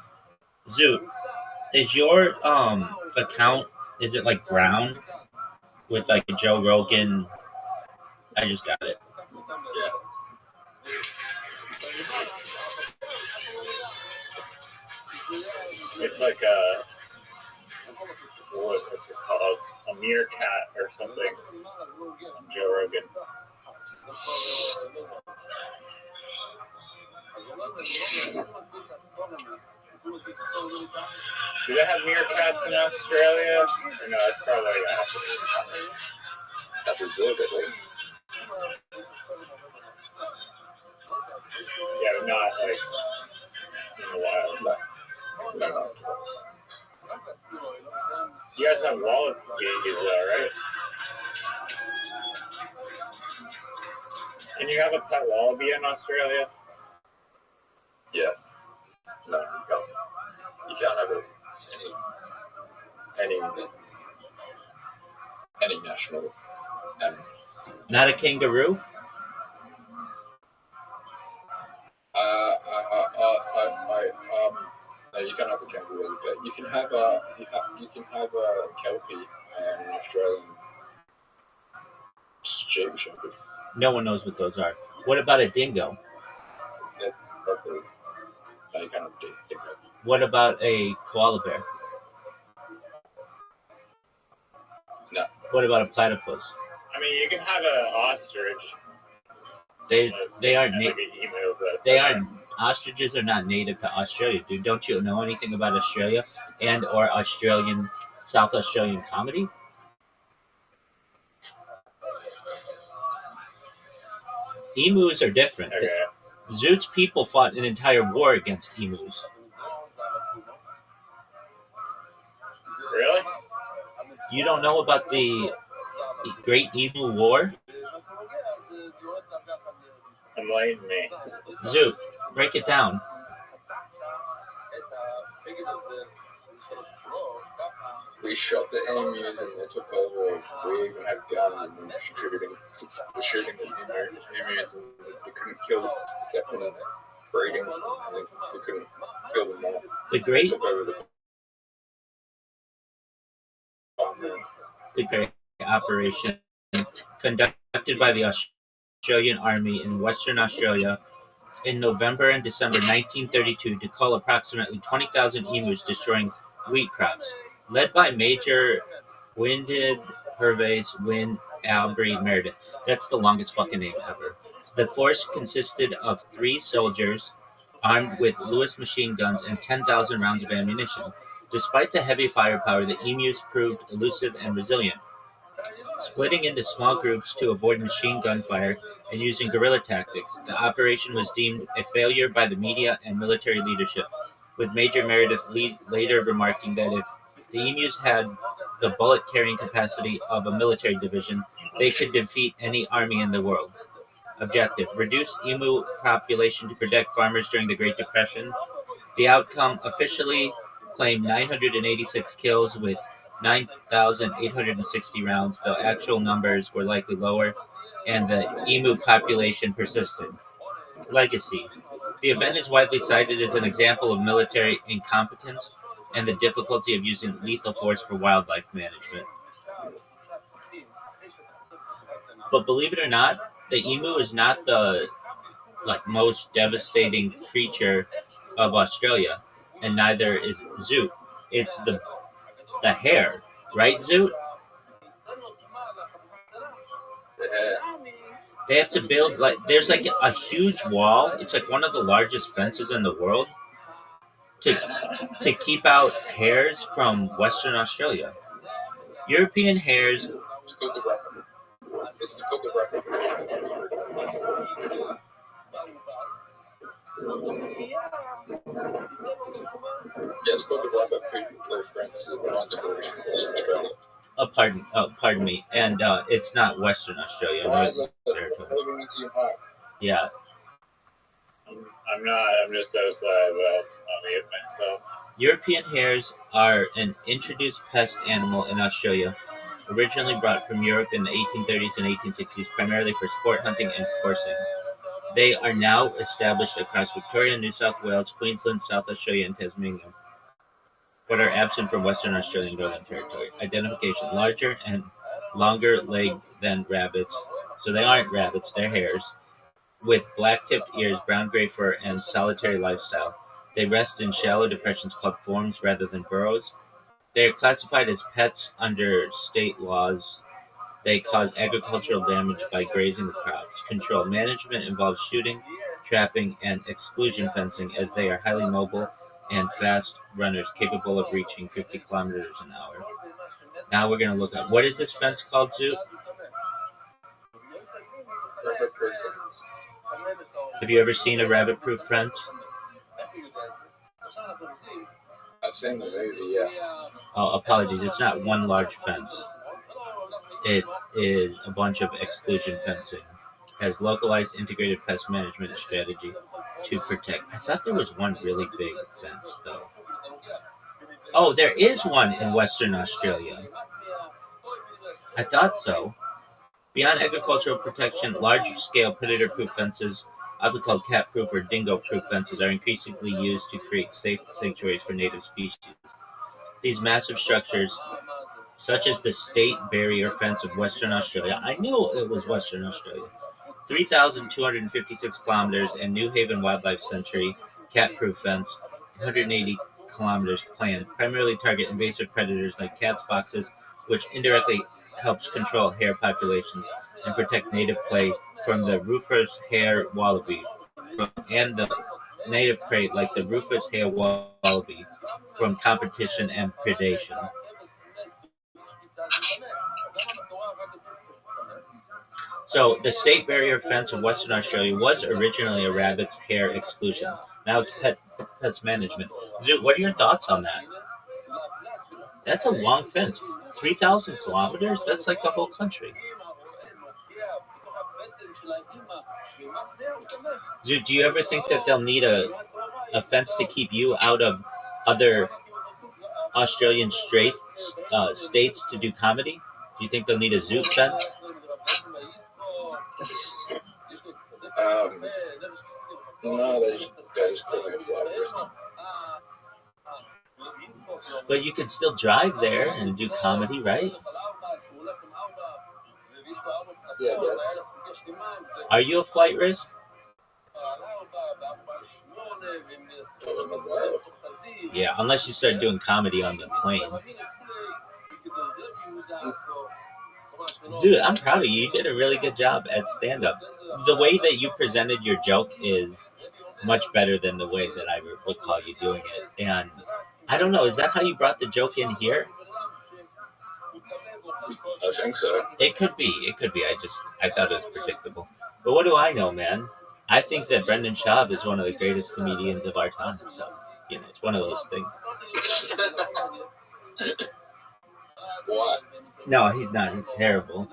Zoot, is your account, is it like brown with like a Joe Rogan? I just got it. Yeah. It's like what's it called? A meerkat or something. Joe Rogan. Do they have meerkats in Australia? Or no, it's probably That deserve it, like. yeah, but not like in the wild. No. You guys have wallabies though, right? Can you have a pet wallaby in Australia? Yes. No, you can't. You can't have any national animal. Not a kangaroo? No, you can't have a kangaroo, but you can have a kelpie and an Australian sheep. No one knows what those are. What about a dingo? No, you can't have a dingo. What about a koala bear? No. What about a platypus? I mean, you can have an ostrich. They aren't Like native. an emu, but They aren't. Ostriches are not native to Australia, dude. Don't you know anything about Australia and or South Australian comedy? Emus are different. Okay. Zoot's people fought an entire war against emus. Really? You don't know about the Great Emu War? Enlighten me. Zoot, break it down. We shot the emus and they took over. We even had guns and we were shooting the emus and we couldn't kill them. We kept them breeding and we couldn't kill them all. The Great Operation, conducted by the Australian Army in Western Australia in November and December 1932 to cull approximately 20,000 emus, destroying wheat crops. Led by Major Wyndham Hervey's Win Albry Meredith. That's the longest fucking name ever. The force consisted of 3 soldiers armed with Lewis machine guns and 10,000 rounds of ammunition. Despite the heavy firepower, the emus proved elusive and resilient, splitting into small groups to avoid machine gun fire and using guerrilla tactics. The operation was deemed a failure by the media and military leadership, with Major Meredith later remarking that if the emus had the bullet-carrying capacity of a military division, they could defeat any army in the world. Objective: reduce emu population to protect farmers during the Great Depression. The outcome officially claimed 986 kills with 9,860 rounds, though actual numbers were likely lower, and the emu population persisted. Legacy: the event is widely cited as an example of military incompetence and the difficulty of using lethal force for wildlife management. But believe it or not, the emu is not the most devastating creature of Australia, and neither is Zoot. It's the hare, right, Zoot? They have to build there's a huge wall. It's like one of the largest fences in the world to keep out hares from Western Australia. European hares. It's called the Rabbi. It's called the Rabbi. Yes, called the Rabbi. Their friends who want to go to Pardon me, and it's not Western Australia. Yeah. I'm not. I'm just outside. Well, I'll mute myself. European hares are an introduced pest animal in Australia, originally brought from Europe in the 1830s and 1860s, primarily for sport hunting and coursing. They are now established across Victoria, New South Wales, Queensland, South Australia, and Tasmania, but are absent from Western Australian Northern Territory. Identification: larger and longer leg than rabbits, so they aren't rabbits, they're hares, with black-tipped ears, brown-gray fur, and solitary lifestyle. They rest in shallow depressions called forms rather than burrows. They are classified as pets under state laws. They cause agricultural damage by grazing the crops. Control: management involves shooting, trapping, and exclusion fencing, as they are highly mobile and fast runners capable of reaching 50 kilometers an hour. Now we're going to look at, what is this fence called, Zoot? Have you ever seen a rabbit-proof fence? I've seen the movie, yeah. Oh, apologies. It's not one large fence. It is a bunch of exclusion fencing. It has localized integrated pest management strategy to protect. I thought there was one really big fence, though. Oh, there is one in Western Australia. I thought so. Beyond agricultural protection, large-scale predator-proof fences, often called cat-proof or dingo-proof fences, are increasingly used to create safe sanctuaries for native species. These massive structures, such as the State Barrier Fence of Western Australia — I knew it was Western Australia — 3,256 kilometers, and New Haven Wildlife Sanctuary cat-proof fence, 180 kilometers, planned, primarily target invasive predators like cats, foxes, which indirectly helps control hare populations and protect native prey from the rufous hare wallaby and the native prey like the rufous hare wallaby from competition and predation. So the State Barrier Fence of Western Australia was originally a rabbit's hare exclusion. Now it's pest management. Zoot, what are your thoughts on that? That's a long fence. 3,000 kilometers? That's like the whole country. Zoot, do you ever think that they'll need a fence to keep you out of other Australian states to do comedy? Do you think they'll need a Zoot fence? No, they just call me a flat person. But you can still drive there and do comedy, right? Yeah, yes. Are you a flight risk? Yeah, unless you start doing comedy on the plane. Dude, I'm proud of you. You did a really good job at stand-up. The way that you presented your joke is much better than the way that I recall you doing it. And I don't know. Is that how you brought the joke in here? I think so. It could be. It could be. I thought it was predictable. But what do I know, man? I think that Brendan Schaub is one of the greatest comedians of our time. So, it's one of those things. What? No, he's not. He's terrible.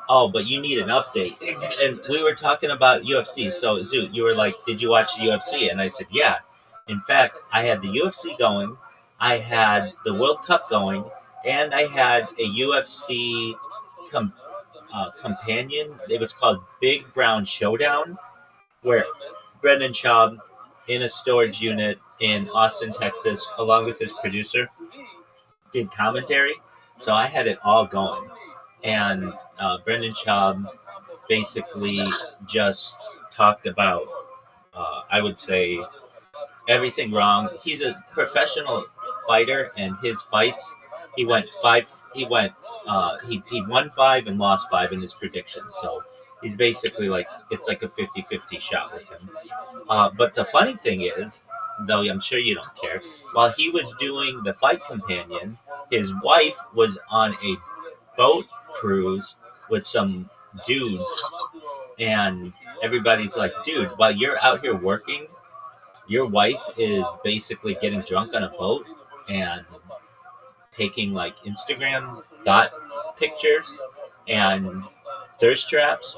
Oh, but you need an update. And we were talking about UFC. So, Zoot, you were like, did you watch the UFC? And I said, yeah. In fact, I had the UFC going, I had the World Cup going, and I had a UFC companion. It was called Big Brown Showdown, where Brendan Schaub, in a storage unit in Austin, Texas, along with his producer, did commentary. So I had it all going. And Brendan Schaub basically just talked about, I would say, everything wrong. He's a professional fighter, and his fights, he went five. He won 5 and lost 5 in his predictions. So he's basically like, it's like a 50-50 shot with him. But the funny thing is, though I'm sure you don't care, while he was doing the fight companion, his wife was on a boat cruise with some dudes, and everybody's like, dude, while you're out here working, your wife is basically getting drunk on a boat and taking like Instagram thought pictures and thirst traps.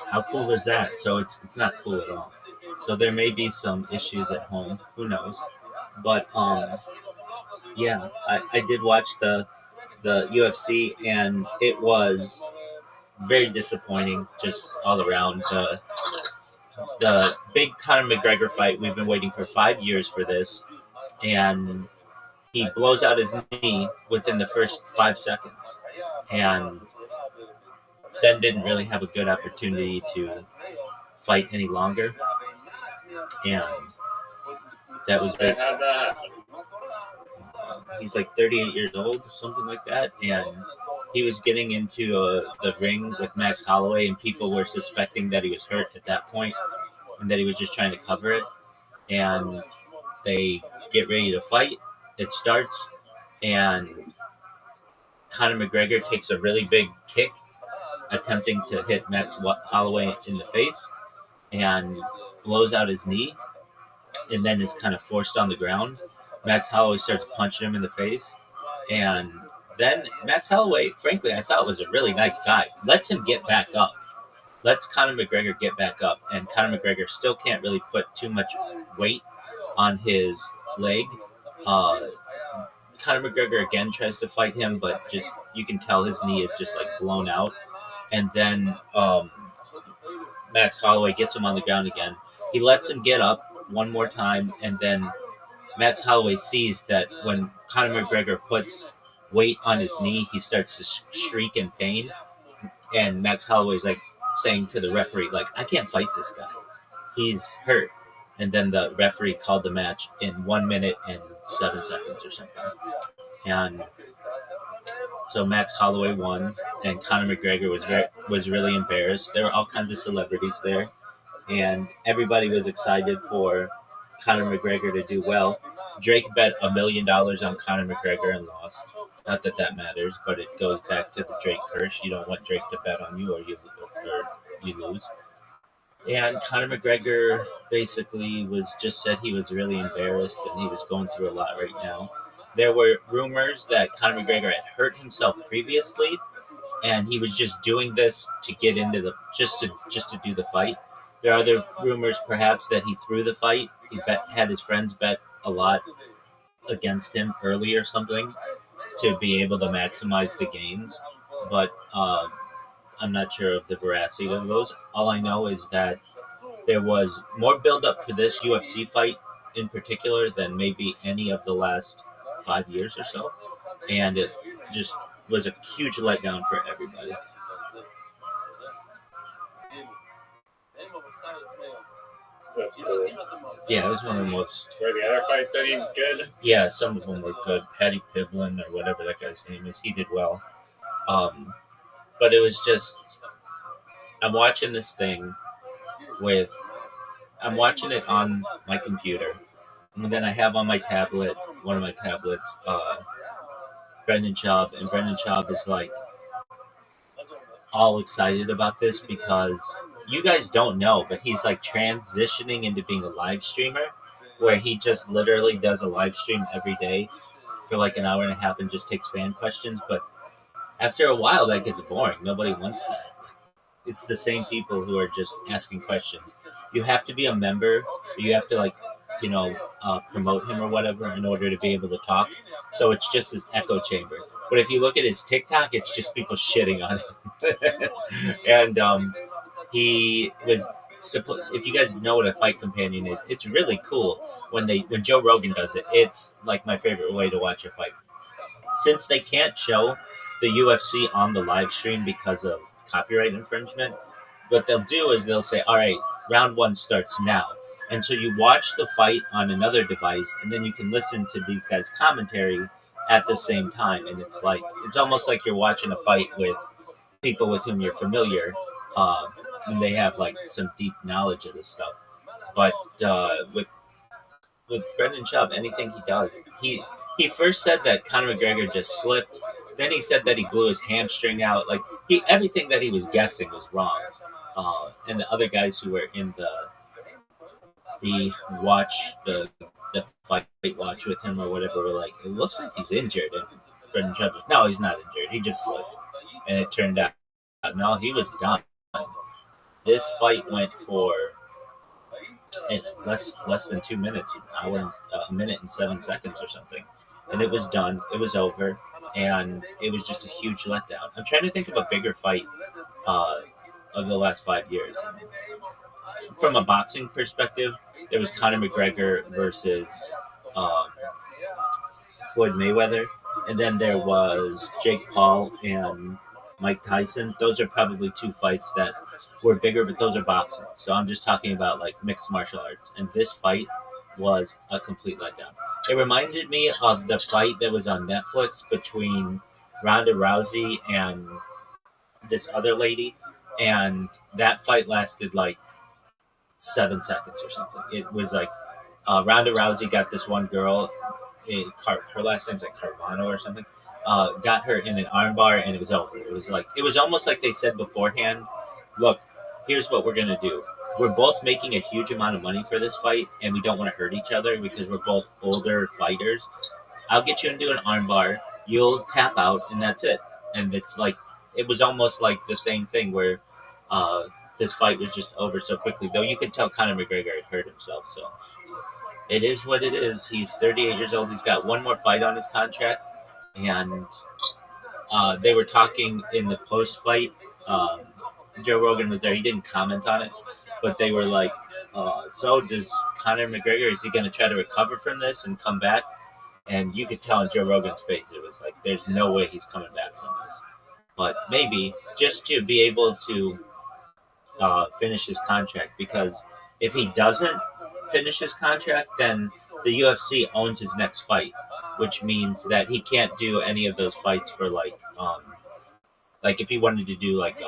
How cool is that? So it's not cool at all. So there may be some issues at home. Who knows? But yeah, I did watch the UFC, and it was very disappointing just all around. The big Conor McGregor fight, we've been waiting for 5 years for this, and he blows out his knee within the first 5 seconds, and then didn't really have a good opportunity to fight any longer, and that was big. He's like 38 years old, something like that, and he was getting into the ring with Max Holloway, and people were suspecting that he was hurt at that point, and that he was just trying to cover it. And they get ready to fight. It starts, and Conor McGregor takes a really big kick, attempting to hit Max Holloway in the face, and blows out his knee, and then is kind of forced on the ground. Max Holloway starts punching him in the face, and then Max Holloway, frankly, I thought was a really nice guy. Lets him get back up. Lets Conor McGregor get back up, and Conor McGregor still can't really put too much weight on his leg. Conor McGregor again tries to fight him, but just you can tell his knee is just like blown out. And then Max Holloway gets him on the ground again. He lets him get up one more time, and then Max Holloway sees that when Conor McGregor puts weight on his knee, he starts to shriek in pain. And Max Holloway's like saying to the referee, like, I can't fight this guy. He's hurt. And then the referee called the match in 1 minute and 7 seconds or something. And so Max Holloway won, and Conor McGregor was really embarrassed. There were all kinds of celebrities there, and everybody was excited for Conor McGregor to do well. Drake bet $1 million on Conor McGregor and lost. Not that that matters, but it goes back to the Drake curse. You don't want Drake to bet on you, or you lose. And Conor McGregor basically said he was really embarrassed and he was going through a lot right now. There were rumors that Conor McGregor had hurt himself previously, and he was just doing this to get into just to do the fight. There are other rumors, perhaps, that he threw the fight. He had his friends bet a lot against him early or something to be able to maximize the gains. But I'm not sure of the veracity of those. All I know is that there was more build-up for this UFC fight in particular than maybe any of the last 5 years or so. And it just was a huge letdown for everybody. That's cool. Yeah, it was one of the most... Were the other fights any good? Yeah, some of them were good. Paddy Pimblett or whatever that guy's name is, he did well. But it was just... I'm watching this thing I'm watching it on my computer. And then I have on my tablet one of my tablets, Brendan Schaub, and Brendan Schaub is like all excited about this because you guys don't know, but he's like transitioning into being a live streamer where he just literally does a live stream every day for like an hour and a half and just takes fan questions. But after a while, that gets boring. Nobody wants that. It's the same people who are just asking questions. You have to be a member. You have to like, promote him or whatever in order to be able to talk. So it's just his echo chamber. But if you look at his TikTok, it's just people shitting on him. And he was. If you guys know what a fight companion is, it's really cool when Joe Rogan does it. It's like my favorite way to watch a fight. Since they can't show the UFC on the live stream because of copyright infringement, what they'll do is they'll say, all right, round one starts now. And so you watch the fight on another device, and then you can listen to these guys' commentary at the same time. And it's almost like you're watching a fight with people with whom you're familiar, and they have like some deep knowledge of this stuff. But with Brendan Schaub, anything he does, he first said that Conor McGregor just slipped. Then he said that he blew his hamstring out. Like everything that he was guessing was wrong. And the other guys who were in the fight watch with him or whatever were like, it looks like he's injured. And Brendan Schaub's like, no, he's not injured. He just slipped. And it turned out, no, he was done. This fight went for less than 2 minutes, a minute and 7 seconds or something, and it was done. It was over, and it was just a huge letdown. I'm trying to think of a bigger fight of the last 5 years. From a boxing perspective, there was Conor McGregor versus Floyd Mayweather, and then there was Jake Paul and Mike Tyson. Those are probably two fights that were bigger, but those are boxing. So I'm just talking about like mixed martial arts. And this fight was a complete letdown. It reminded me of the fight that was on Netflix between Ronda Rousey and this other lady. And that fight lasted like 7 seconds or something. It was like Ronda Rousey got this one girl, her last name's like Carvano or something, got her in an armbar, and it was over. It was almost like they said beforehand, look, here's what we're going to do. We're both making a huge amount of money for this fight, and we don't want to hurt each other because we're both older fighters. I'll get you into an armbar, you'll tap out, and that's it. And it's like, it was almost like the same thing where this fight was just over so quickly, though you could tell Conor McGregor had hurt himself. So it is what it is. He's 38 years old. He's got one more fight on his contract, and they were talking in the post-fight. Joe Rogan was there. He didn't comment on it, but they were like, so does Conor McGregor, is he going to try to recover from this and come back? And you could tell in Joe Rogan's face, it was like, there's no way he's coming back from this. But maybe just to be able to finish his contract, because if he doesn't finish his contract, then the UFC owns his next fight, which means that he can't do any of those fights for like if he wanted to do like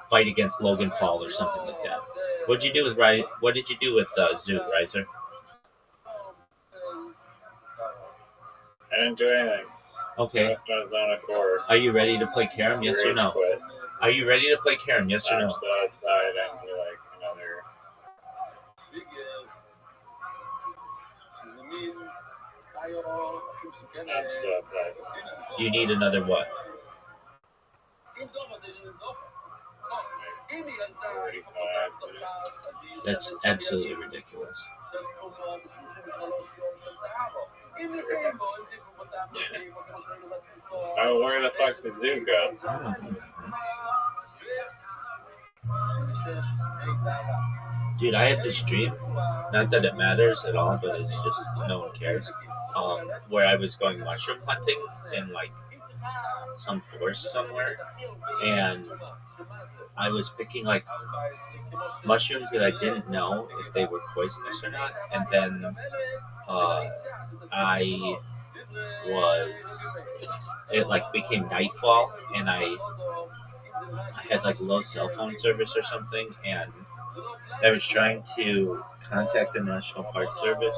fight against Logan Paul or something like that. What did you do with Zoot, Riser? I didn't do anything. Okay. I was on a court. Are you ready to play Karam? Yes or no? Quit. Are you ready to play Karam? Yes or no? So I didn't do like another. You need another what? 45. That's absolutely ridiculous. Oh, where the fuck did Zoom go? Dude, I had this dream. Not that it matters at all, but it's just no one cares. Where I was going mushroom hunting in like some forest somewhere, and I was picking like mushrooms that I didn't know if they were poisonous or not, and then it like became nightfall, and I had like low cell phone service or something, and I was trying to contact the National Park Service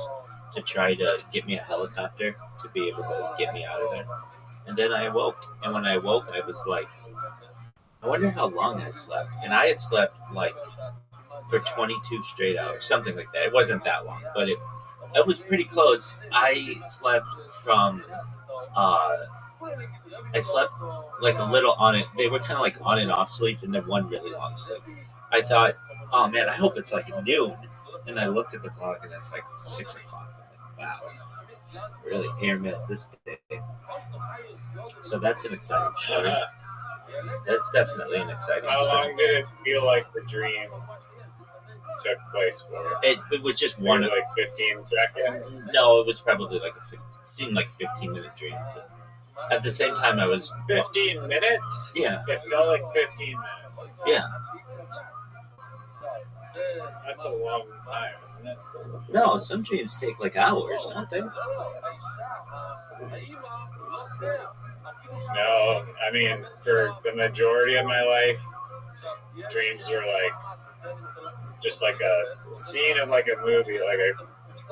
to try to get me a helicopter to be able to get me out of there. And then I awoke, and when I awoke, I was like, I wonder how long I slept. And I had slept like for 22 straight hours, something like that. It wasn't that long, but it was pretty close. I slept from I slept like a little on it. They were kind of like on and off sleep, and then one really long sleep. I thought, oh man, I hope it's like noon. And I looked at the clock, and it's like 6 o'clock. I'm like, wow, really airmailed this day. So that's an exciting story. That's definitely an exciting How story. long did it feel like the dream took place for? It was just It one. was like 15 seconds. No, it was probably like seemed like a 15-minute dream. But at the same time, I was 15 minutes? Yeah. It felt like 15 minutes. Yeah. That's a long time, isn't it? No, some dreams take like hours, don't they? No, I mean, for the majority of my life, dreams were like just like a scene of like a movie, like a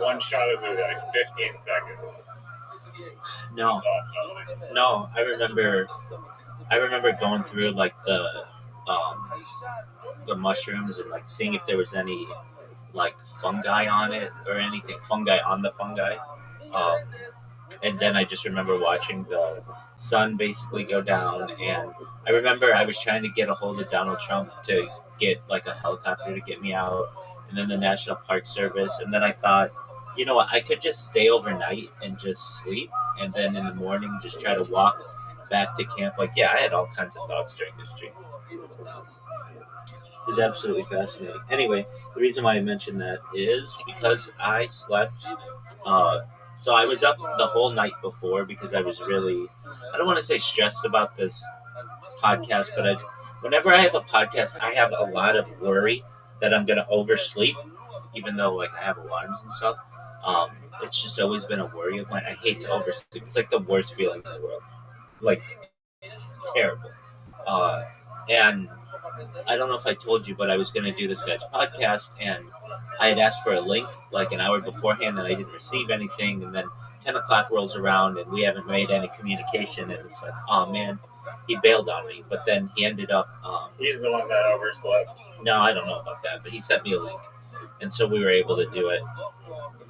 one shot of a movie, like 15 seconds. No, I remember going through like the mushrooms and like seeing if there was any like fungi on it or anything, fungi on the fungi. And then I just remember watching the sun basically go down, and I remember I was trying to get a hold of Donald Trump to get like a helicopter to get me out, and then the National Park Service, and then I thought, you know what, I could just stay overnight and just sleep, and then in the morning just try to walk back to camp. Like, yeah, I had all kinds of thoughts during this dream. It was absolutely fascinating. Anyway, the reason why I mentioned that is because I slept. So I was up the whole night before because I was really, I don't want to say stressed about this podcast, but whenever I have a podcast, I have a lot of worry that I'm going to oversleep, even though like I have alarms and stuff. It's just always been a worry of mine. I hate to oversleep. It's like the worst feeling in the world. Like, terrible. And I don't know if I told you, but I was going to do this guy's podcast, and I had asked for a link like an hour beforehand, and I didn't receive anything. And then 10 o'clock rolls around, and we haven't made any communication. And it's like, oh man, he bailed on me. But then he ended up. He's the one that overslept. No, I don't know about that, but he sent me a link, and so we were able to do it.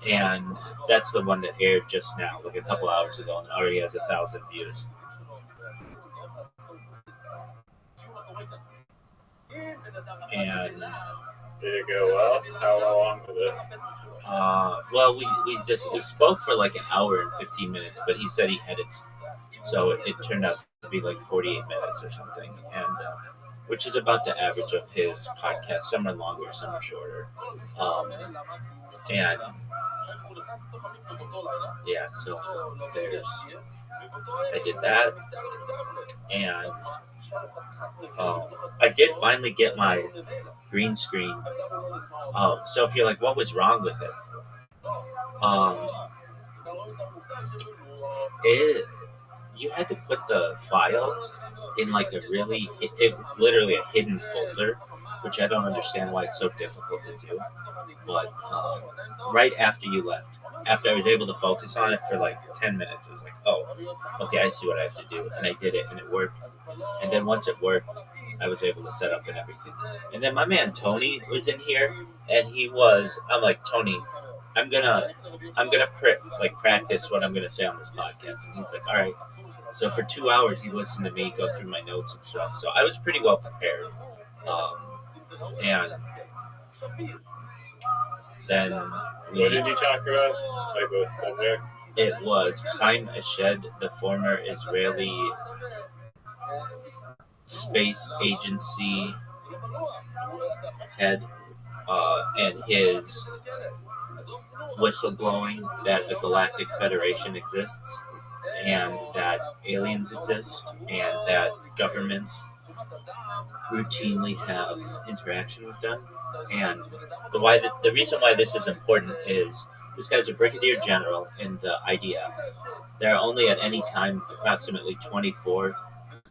And that's the one that aired just now, like a couple hours ago, and already has 1,000 views. And did it go well? How long was it? Well, we spoke for like an hour and 15 minutes, but he said he edits, so it turned out to be like 48 minutes or something, and which is about the average of his podcast. Some are longer, some are shorter, and yeah, so I did that, and I did finally get my green screen. So if you're like, what was wrong with it? You had to put the file in like a really, it's literally a hidden folder, which I don't understand why it's so difficult to do. But right after you left, after I was able to focus on it for like 10 minutes, I was like, oh, okay, I see what I have to do. And I did it, and it worked. And then once it worked, I was able to set up and everything. And then my man Tony was in here, and I'm like, Tony, I'm gonna practice what I'm gonna say on this podcast. And he's like, all right. So for 2 hours, he listened to me go through my notes and stuff. So I was pretty well prepared. And then what did you talk about? Like what subject? It was Chaim Eshed, the former Israeli space agency head, and his whistleblowing that a galactic federation exists, and that aliens exist, and that governments routinely have interaction with them. And the reason why this is important is this guy's a brigadier general in the IDF. There are only at any time approximately 24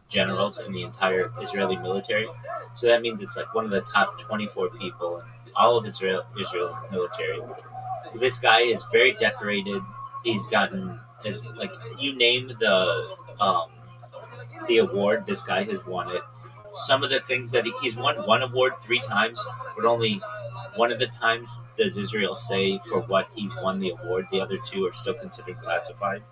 generals in the entire Israeli military. So that means it's like one of the top 24 people in all of Israel's military. This guy is very decorated. He's gotten like you name the award. This guy has won it. Some of the things that he's won one award 3 times, but only one of the times does Israel say for what he won the award. The other 2 are still considered classified.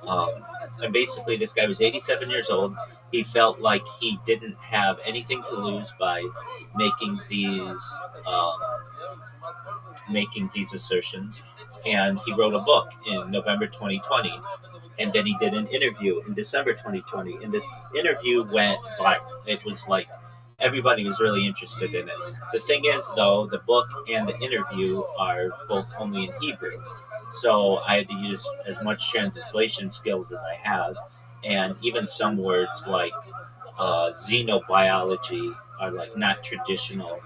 Um, and basically, this guy was 87 years old. He felt like he didn't have anything to lose by making um, these assertions, and he wrote a book in November 2020, and then he did an interview in December 2020, and this interview went viral. It was like everybody was really interested in it. The thing is, though, the book and the interview are both only in Hebrew, so I had to use as much translation skills as I have, and even some words like xenobiology are like not traditional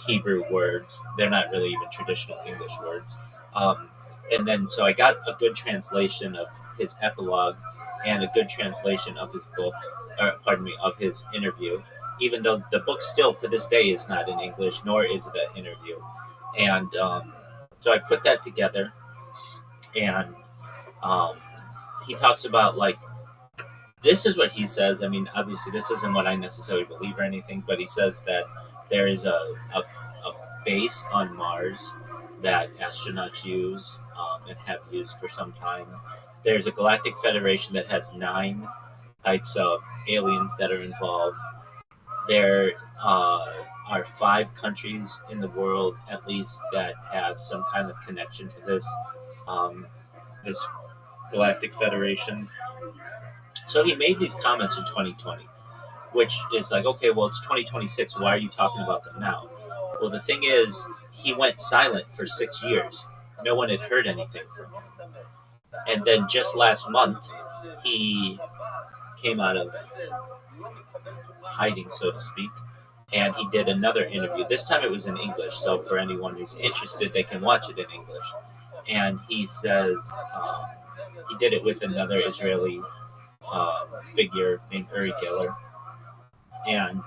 Hebrew words. They're not really even traditional English words. Um, and then, so I got a good translation of his epilogue and a good translation of his book, or pardon me, of his interview, even though the book still to this day is not in English, nor is the interview. And so I put that together, and um, he talks about like, this is what he says. I mean, obviously, this isn't what I necessarily believe or anything, but he says that there is a base on Mars that astronauts use and have used for some time. There's a galactic federation that has 9 types of aliens that are involved. There are 5 countries in the world, at least, that have some kind of connection to this galactic federation. So he made these comments in 2020, which is like, okay, well, it's 2026. Why are you talking about them now? Well, the thing is, he went silent for 6 years. No one had heard anything from him. And then just last month, he came out of hiding, so to speak, and he did another interview. This time it was in English, so for anyone who's interested, they can watch it in English. And he says he did it with another Israeli figure named Uri Geller. And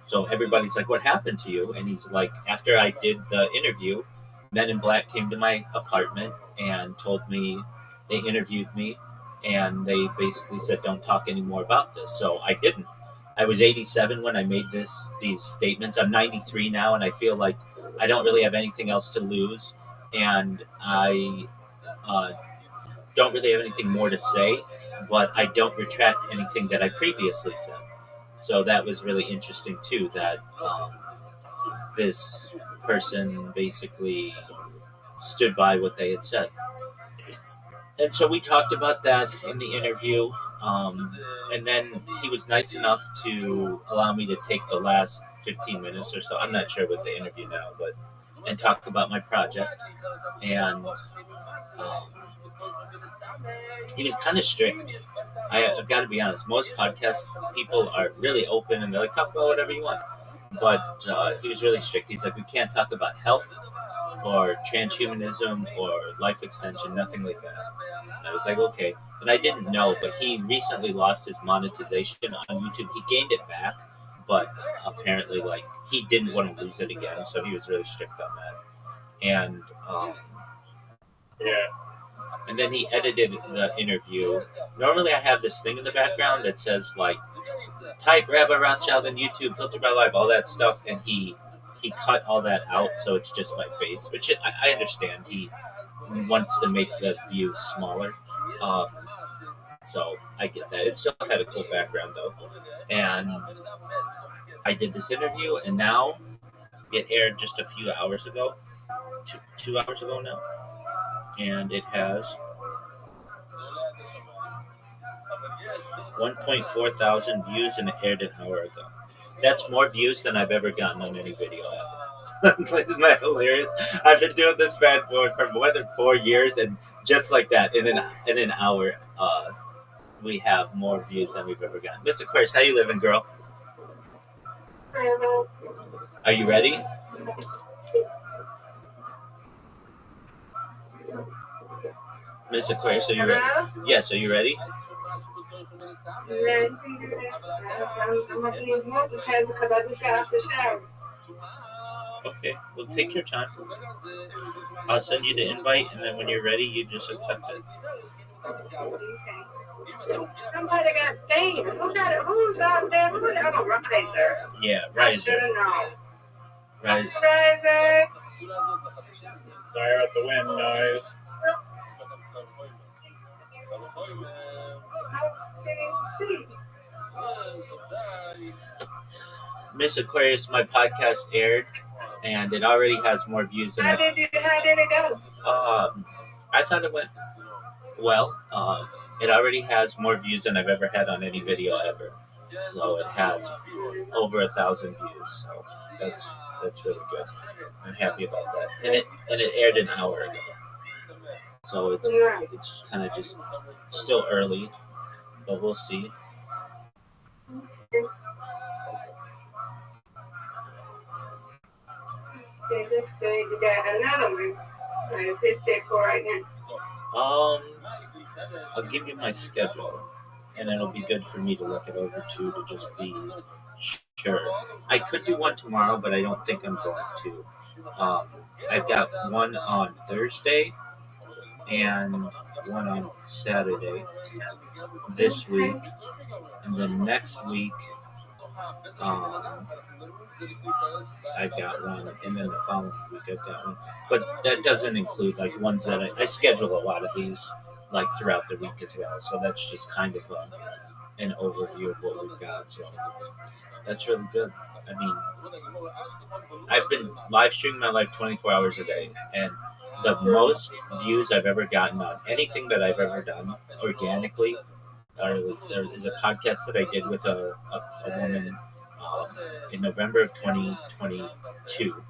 so everybody's like, what happened to you? And he's like, after I did the interview, Men in Black came to my apartment and told me, they interviewed me, and they basically said, don't talk anymore about this. So I didn't. I was 87 when I made these statements. I'm 93 now, and I feel like I don't really have anything else to lose. And I don't really have anything more to say, but I don't retract anything that I previously said. So that was really interesting too, that this person basically stood by what they had said. And so we talked about that in the interview. And then he was nice enough to allow me to take the last 15 minutes or so. I'm not sure with the interview now, and talk about my project. And he was kind of strict. I've got to be honest. Most podcast people are really open and they're like, talk about whatever you want. But he was really strict. He's like, we can't talk about health or transhumanism or life extension, nothing like that. And I was like, okay. And I didn't know, but he recently lost his monetization on YouTube. He gained it back, but apparently, like, he didn't want to lose it again, so he was really strict on that. And Yeah. and then he edited the interview. Normally, I have this thing in the background that says like, type Rabbi Rothschild on YouTube, filter by live, all that stuff, and he cut all that out, so it's just my face, which I understand. He wants to make the view smaller, so I get that. It still had a cool background though, and I did this interview, and now it aired just a few hours ago, 2 hours ago now, and it has 1.4 thousand views, and it aired an hour ago. That's more views than I've ever gotten on any video ever. Isn't that hilarious? I've been doing this bad boy for more than 4 years, and just like that, in an hour, we have more views than we've ever gotten. Miss Aquarius, how you living, girl? Are you ready? Miss Aquarius, are you ready? Yes, are you ready? Yeah, you can do that. I'm going to be multitasking because I just got out the shower. Okay, well, take your time. I'll send you the invite, and then when you're ready, you just accept it. Somebody got stained. Who's out there? Oh, Riser. Yeah, I right. should have known. Right. Riser. Sorry about the wind noise. See. Miss Aquarius, my podcast aired, and it already has more views than How did it go? I thought it went well. It already has more views than I've ever had on any video ever. So it has over 1,000 views. So that's really good. I'm happy about that. And it aired an hour ago. So it's kind of just still early, but we'll see. That's good. You got another one. What is this set for right now? I'll give you my schedule, and it'll be good for me to look it over too, to just be sure. I could do one tomorrow, but I don't think I'm going to. I've got one on Thursday and one on Saturday this week, and then next week I've got one, and then the following week I've got one. But that doesn't include like ones that I schedule a lot of these like throughout the week as well. So that's just kind of an overview of what we've got. So that's really good. I mean, I've been live streaming my life 24 hours a day, and the most views I've ever gotten on anything that I've ever done organically, there is a podcast that I did with a woman in November of 2022,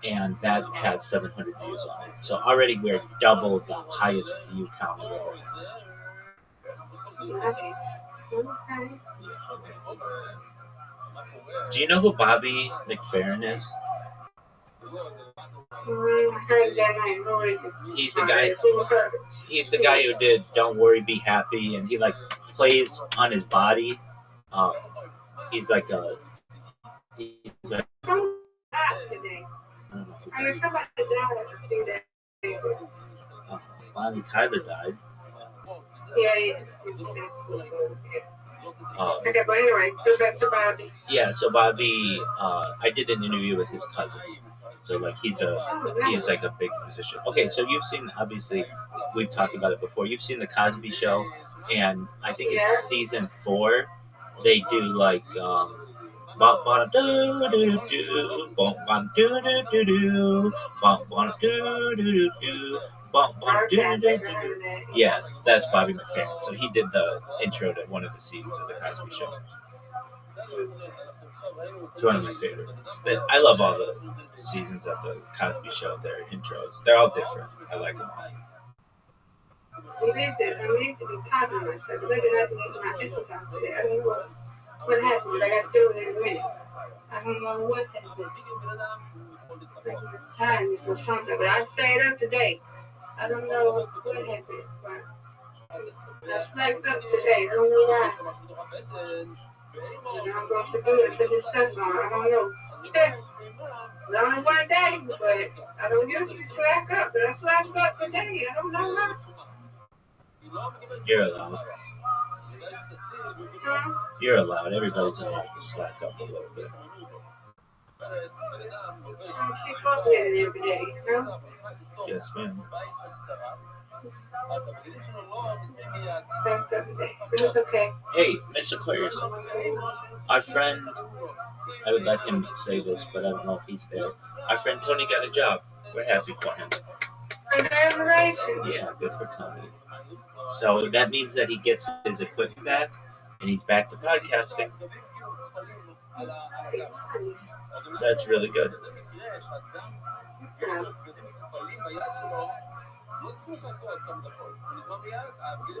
and that had 700 views on it. So already we're double the highest view count I've ever had. Nice. Okay. Do you know who Bobby McFerrin is? He's the guy. He's the guy who did "Don't Worry, Be Happy," and he like plays on his body. He's like a. He's like. Today. I mean, somebody died a few days ago. Bonnie Tyler died. Yeah. Okay, but anyway, go back to Bobby. Yeah, so Bobby, I did an interview with his cousin. So like he's like a big musician. Okay, so you've seen, obviously we've talked about it before. You've seen the Cosby Show, and I think it's season 4. They do like bump on do do do bump on do do do do bump on do do do do bump on do do do do. Yeah, that's Bobby McFerrin. So he did the intro to one of the seasons of the Cosby Show. It's one of my favorites. I love all the seasons of the Cosby Show. Their intros, they're all different. I like them all. I need to be positive myself because I did not do my exercise today. I don't know what happened, but I got to do it in a minute. I don't know what happened. Like the time is or something, but I stayed up today. I don't know what happened, but I slept up today. I don't know why. And I'm going to do it for this stuff on. I don't know. It's only one day, but I don't usually slack up. But I slacked up today. I don't know why. You're allowed. Huh? You're allowed. Everybody's allowed to slack up a little bit. Keep up with it every day, you know? Yes, ma'am. Slacked up today, but it's okay. Hey, Mr. Aquarius, our friend, I would let him say this, but I don't know if he's there. Our friend Tony got a job. We're happy for him. Congratulations. Yeah, good for Tony. So that means that he gets his equipment back, and he's back to podcasting. That's really good. Yeah.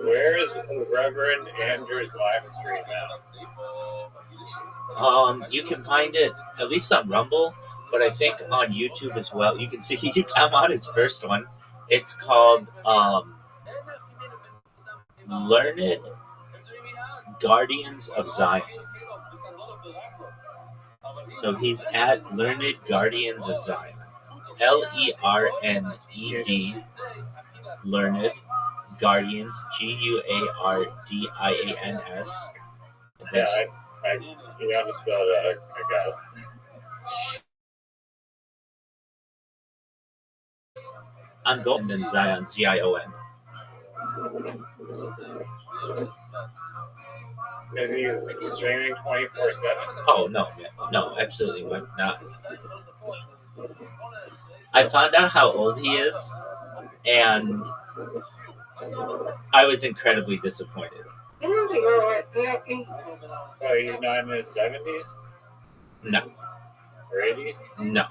Where is Reverend Andrew's live stream at? You can find it at least on Rumble, but I think on YouTube as well. You can see I'm on his first one. It's called Learned Guardians of Zion. So he's at Learned Guardians of Zion. LERNED, Learned Guardians, GUARDIANS. Yeah, you have to spell it out. I got it. I'm Golden Zion, ZION. Is he streaming 24/7? Oh no, absolutely not. I found out how old he is, and I was incredibly disappointed. Oh, he's not in his 70s? No. Or 80s? No.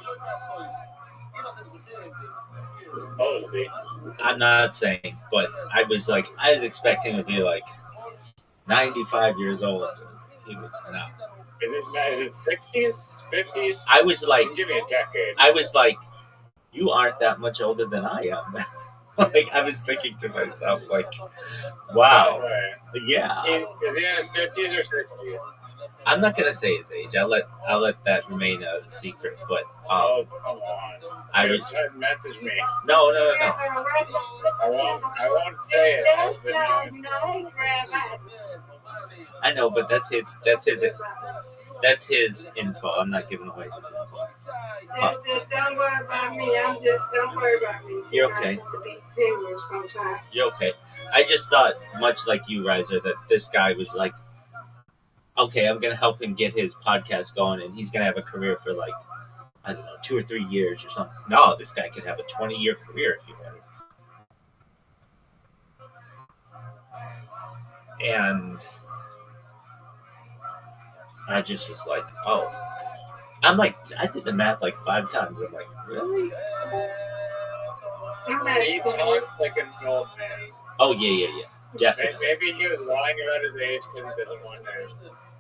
How old is he? I'm not saying, but I was expecting to be like 95 years old. He was not. Is it 60s, 50s? I was like, give me a decade. I was like, you aren't that much older than I am. Like, I was thinking to myself, like, wow, yeah. Is he in his 50s or 60s? I'm not gonna say his age. I'll let that remain a secret. But oh, come on! I would message me. No. I won't say it. I know, but that's his info. I'm not giving away his info. Don't worry about me. Don't worry about me. You're okay. You're okay. I just thought, much like you, Riser, that this guy was like, okay, I'm gonna help him get his podcast going, and he's gonna have a career for like, I don't know, 2 or 3 years or something. No, this guy could have a 20-year career if he wanted. And I just was like, oh. I'm like, I did the math like 5 times. I'm like, really? He talked like an old man. Oh, yeah. Definitely. Maybe he was lying about his age because he doesn't want to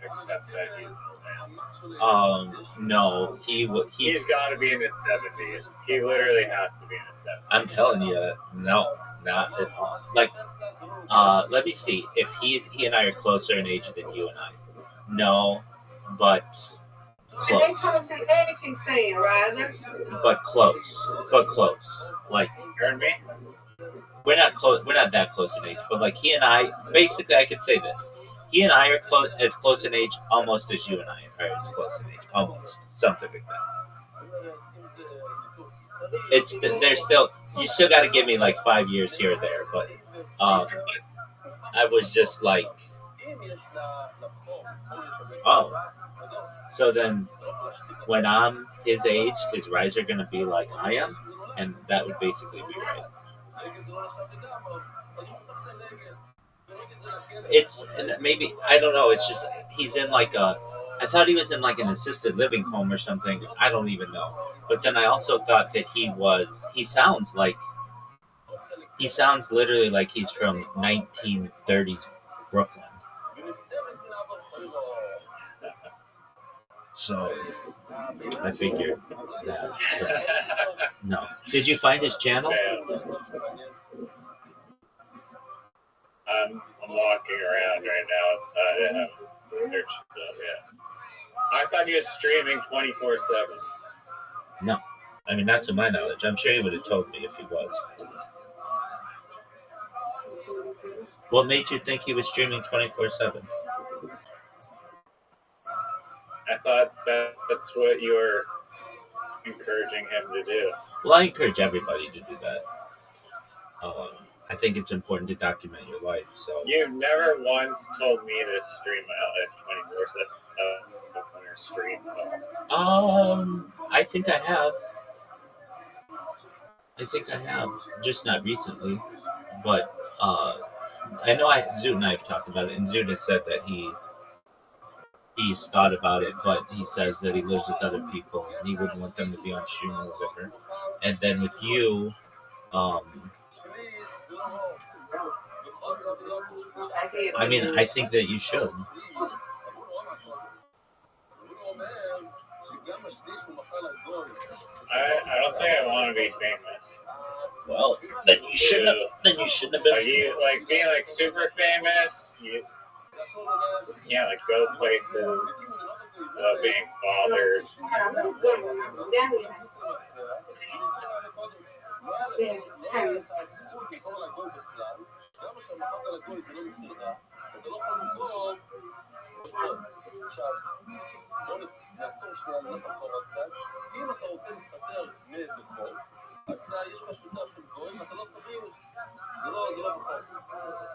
accept that he's an old man. No. He's got to be in his 70s. He literally has to be in his 70s. I'm telling you, no, not at all. Like, let me see if he and I are closer in age than you and I. No, but close. They close in age, he's saying, Riser. But close. Like, You heard me? we're not close. We're not that close in age, but like he and I, basically, I could say this: he and I are as close in age, almost as you and I are as close in age, almost something like that. There's still, you still got to give me like 5 years here or there, but I was just like, oh, so then when I'm his age, is Riser gonna be like I am? And that would basically be right. It's maybe, I don't know. It's just he's in like I thought he was in like an assisted living home or something. I don't even know. But then I also thought that he sounds literally like he's from 1930s Brooklyn. So I figured that. No. Did you find his channel? I'm walking around right now outside. I haven't searched it up yet. I thought he was streaming 24/7. No. I mean, not to my knowledge. I'm sure he would have told me if he was. What made you think he was streaming 24/7? I thought that's what you were encouraging him to do. Well, I encourage everybody to do that. I think it's important to document your life. So you've never once told me to stream out at 24/7 on your screen. I think I have. Just not recently, but I know Zoot and I have talked about it, and Zoot has said that he's thought about it, but he says that he lives with other people and he wouldn't want them to be on stream or whatever. And then with you, I mean, I think that you should. I don't think I want to be famous. Well, then you shouldn't have been. Are you like being like super famous? Yeah, like go places without being bothered. עכשיו, בוא נעצור שנייה ללך אחורה קצת. אם אתה רוצה להתפטר מדפולט, אז יש לך שותף של גוי ואתה לא צריך, זה לא דפולט.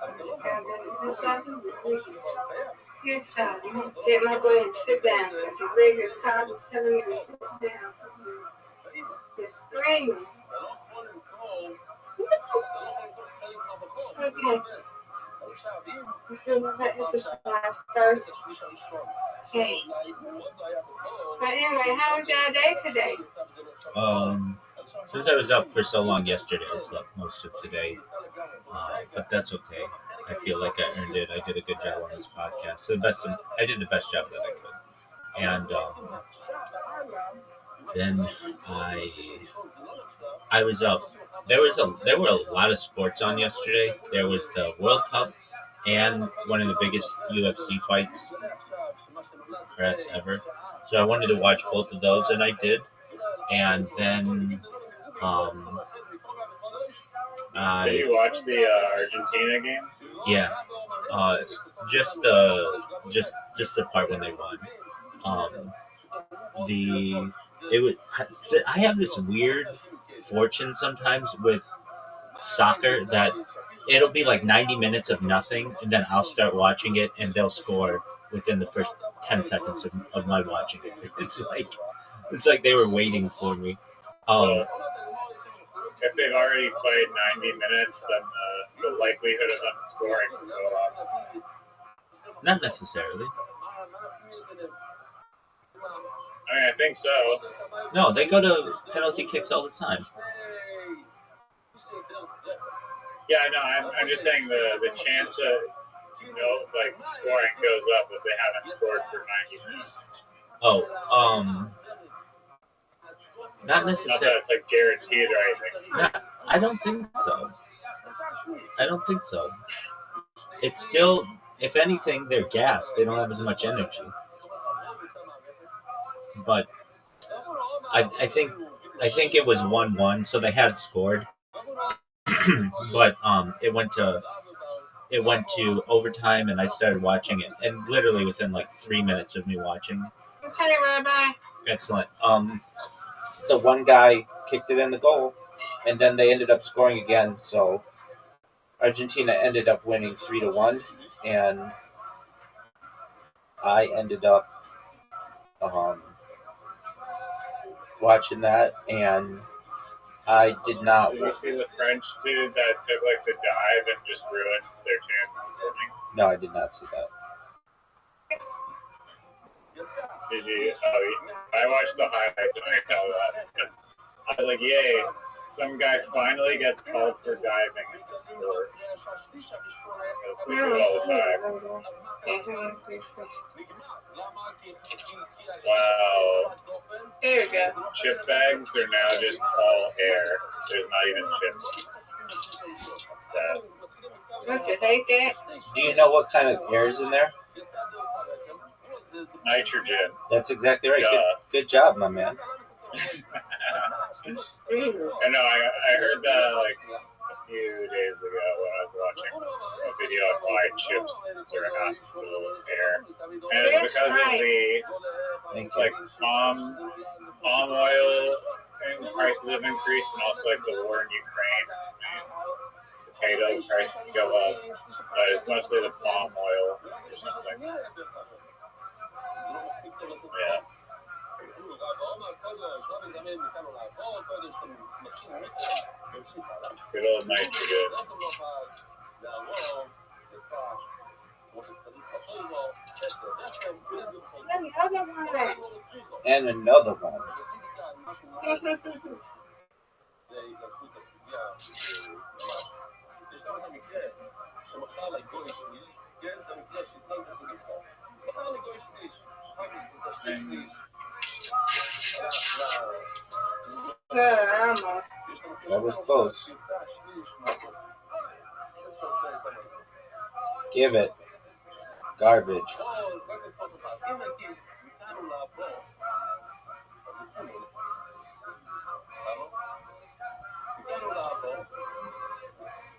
אתה לא יכול. דפולט של דבר קיים. Get my boy and sit down. Because your regular cop is telling me to sit down. You're screaming. Okay. This is my first day. But anyway, how was your day today? Since I was up for so long yesterday, I slept most of today. But that's okay. I feel like I earned it. I did a good job on this podcast. I did the best job that I could. And then I was up. There were a lot of sports on yesterday. There was the World Cup and one of the biggest UFC fights perhaps ever. So I wanted to watch both of those, and I did. And then Did you watch the Argentina game? Yeah, just the part when they won. I have this weird fortune sometimes with soccer that it'll be like 90 minutes of nothing, and then I'll start watching it, and they'll score within the first 10 seconds of my watching it. It's like they were waiting for me. If they've already played 90 minutes, then the likelihood of them scoring will go up. Not necessarily. I mean, I think so. No, they go to penalty kicks all the time. Yeah, I know. I'm just saying the chance of scoring goes up if they haven't scored for 90 minutes. Not Not necessarily. that it's like guaranteed or anything. I don't think so. It's still, if anything, they're gassed. They don't have as much energy. But I think it was 1-1, so they had scored. But it went to overtime, and I started watching it, and literally within like 3 minutes of me watching. Okay, Rabbi. Excellent. The one guy kicked it in the goal, and then they ended up scoring again. So Argentina ended up winning 3-1, and I ended up watching that, and I did not. Did you see the French dude that took like the dive and just ruined their chances of winning? No, I did not see that. Did you? I watched the highlights and I tell that. I was like, yay, some guy finally gets called for diving in the sport. We do it all the time. Wow. There you go. Chip bags are now just all air. There's not even chips. Sad. Don't you hate that? Do you know what kind of air is in there? Nitrogen. That's exactly right. Good job, my man. I know. I heard that like a few days ago when I was watching a video on why chips are half full of air, and it's because of the palm oil and prices have increased, and also like the war in Ukraine. Potato prices go up, but it's mostly the palm oil or something. Yeah. Good old nitrogen. And another one. That was close. Give it. Garbage.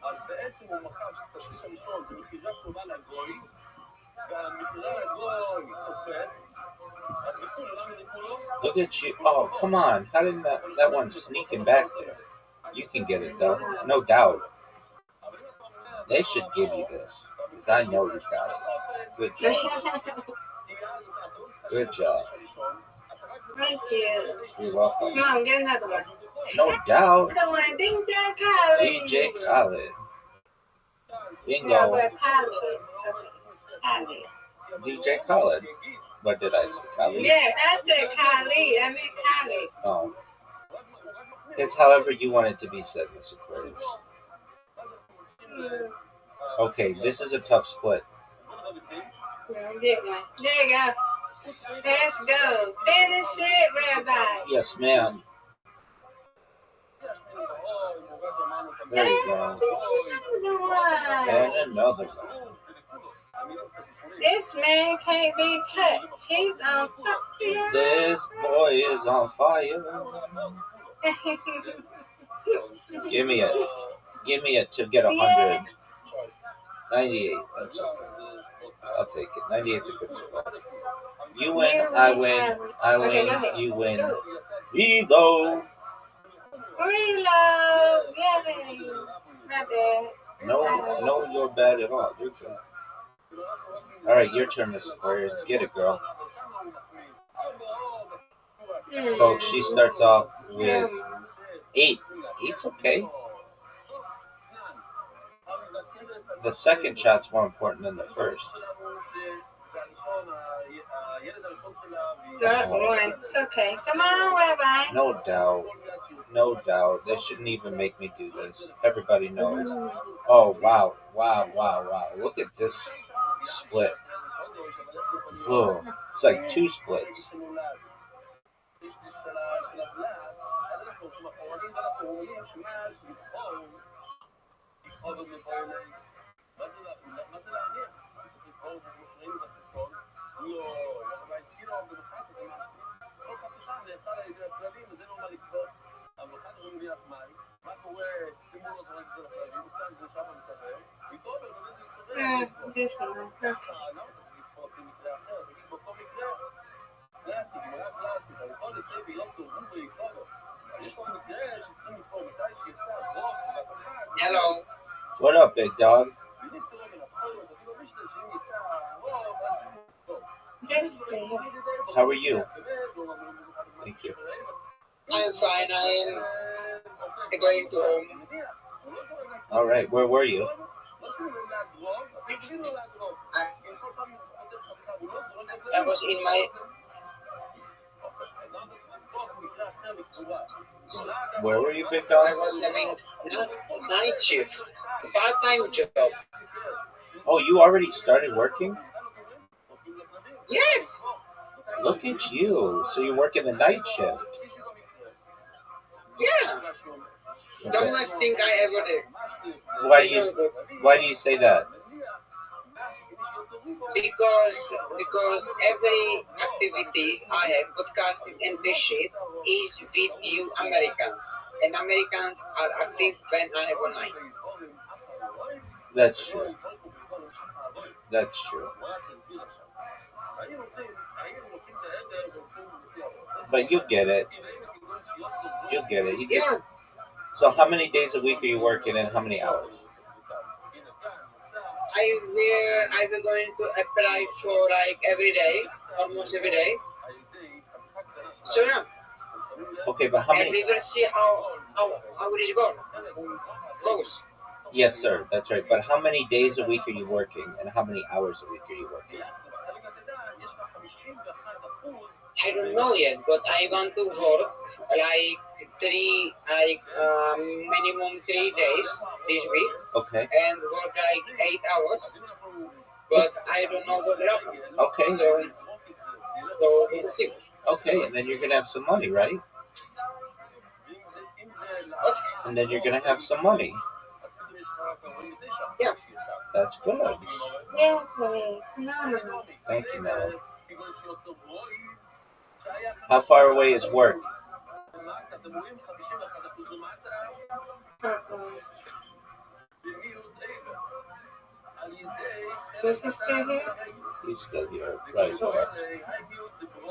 אז בעצם הוא מכר את השליש הראשון, זה מחירה טובה לגוי, והמחירה לגוי תופס, אז זיכו לו, למה זיכו לו? Look at you. Oh, come on. How did that one sneak him back there? You can get it, though. No doubt. They should give you this, because I know you got it. Good job. Good job. Thank you. You're welcome. Come on, get another one. No doubt. Another one. DJ Khaled. DJ Khaled. Yeah, Bingo. but Khaled. Khaled. DJ Khaled. What did I say? Khaled? Yeah, I said Khaled. I meant Khaled. Oh. It's however you want it to be said, Miss Aquarius. Okay, this is a tough split. Get one. There you go. Let's go. Finish it, Rabbi. Yes, ma'am. There you go. Another one. And another one. This man can't be touched. He's on fire. This boy is on fire. Give me it. Give me it to get 100. 98. That's okay. I'll take it. 98 is a good score. You win, I win, I win, you win. Reload. Reload. Yay. My bad. No, you're bad at all. You're good. All right, your turn, Miss Aquarius. Get it, girl. Folks, she starts off with 8. 8's okay. The second shot's more important than the first. One. It's okay. Come on, Rabbi. No doubt. No doubt. They shouldn't even make me do this. Everybody knows. Oh, wow. Wow, wow, wow. Look at this split. Whoa. It's like 2 splits. This one. Perfect. Hello. What up, big dog? Yes, please. How are you? Thank you. I'm fine. I'm going to home. All right, where were you? I was in my Where were you, big dog? I was having night shift, part-time job. Oh, you already started working? Yes. Look at you. So you're working the night shift. Yeah. The Okay. worst thing I ever did. Why do you say that? Because every activity I have, podcasting and this shit, is with you Americans. And Americans are active when I have a night. That's true. That's true. But you get it. You get it. Yeah. So how many days a week are you working and how many hours? I was going to apply for like every day, almost every day. So yeah, Okay, but how and many? we will see how it is goes. Yes, sir. That's right. But how many days a week are you working and how many hours a week are you working? I don't know yet, but I want to work minimum 3 days this week Okay. and work like 8 hours. But I don't know what will happen. Okay. So we'll see. Okay, and then you're gonna have some money, right? And then you're gonna have some money. Yeah. That's good. Yeah, phenomenal. Thank you, Mel. How far away is work? Is he still here? He's still here. Right, Laura.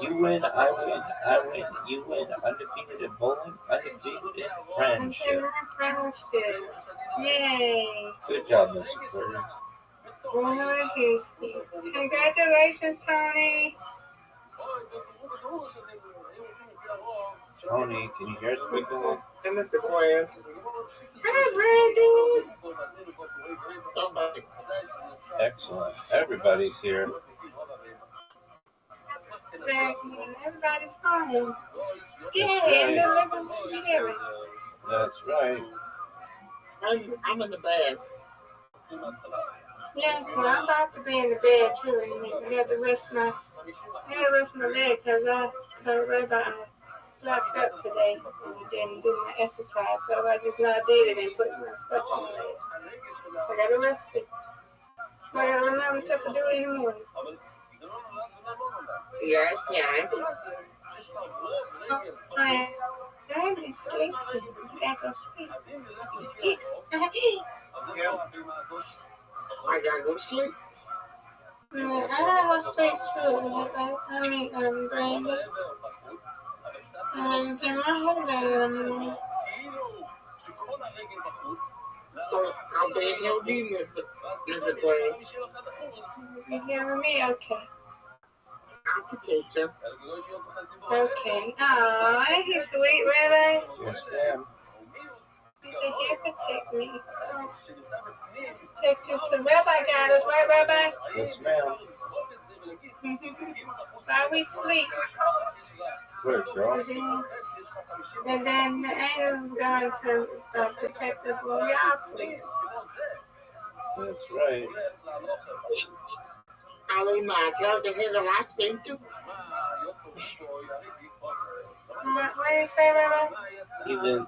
You win, I win, I win. You win. Undefeated in bowling, undefeated in friendship. Friendship. Yay. Good job, Mr. Porter. Boy, he's congratulations, Tony. Tony, can you hear us, big dog? And Mr. Class. Hi, Somebody. Excellent. Everybody's here. Brandon. Everybody's home. That's Yeah, right. they're living chilling. That's right. I'm in the bag. Yeah, well, I'm about to be in the bed too. I got to rest my leg because I told Rabbi I blacked up today and I didn't do my exercise, so I just not did it and put my stuff on my leg. I got to rest it. But I don't know stuff to do in the morning. Yes, yeah. I'm sleeping. I go sleep. I gotta go to sleep. I gotta go sleep too. Brandon. Get my head out. I'll be in your D, Mr. Class. You hearing me? Okay. I'll protect you. Okay. Aw, he's sweet, Rabbi. Yes, ma'am. He said he'll protect me. Protect you too. Rabbi got us, right, Rabbi? Yes, ma'am. While we sleep. Good, girl. And then the angels are going to protect us while we all sleep. That's right. I'll my God, the head of my sleep too. What do you say, Rabbi?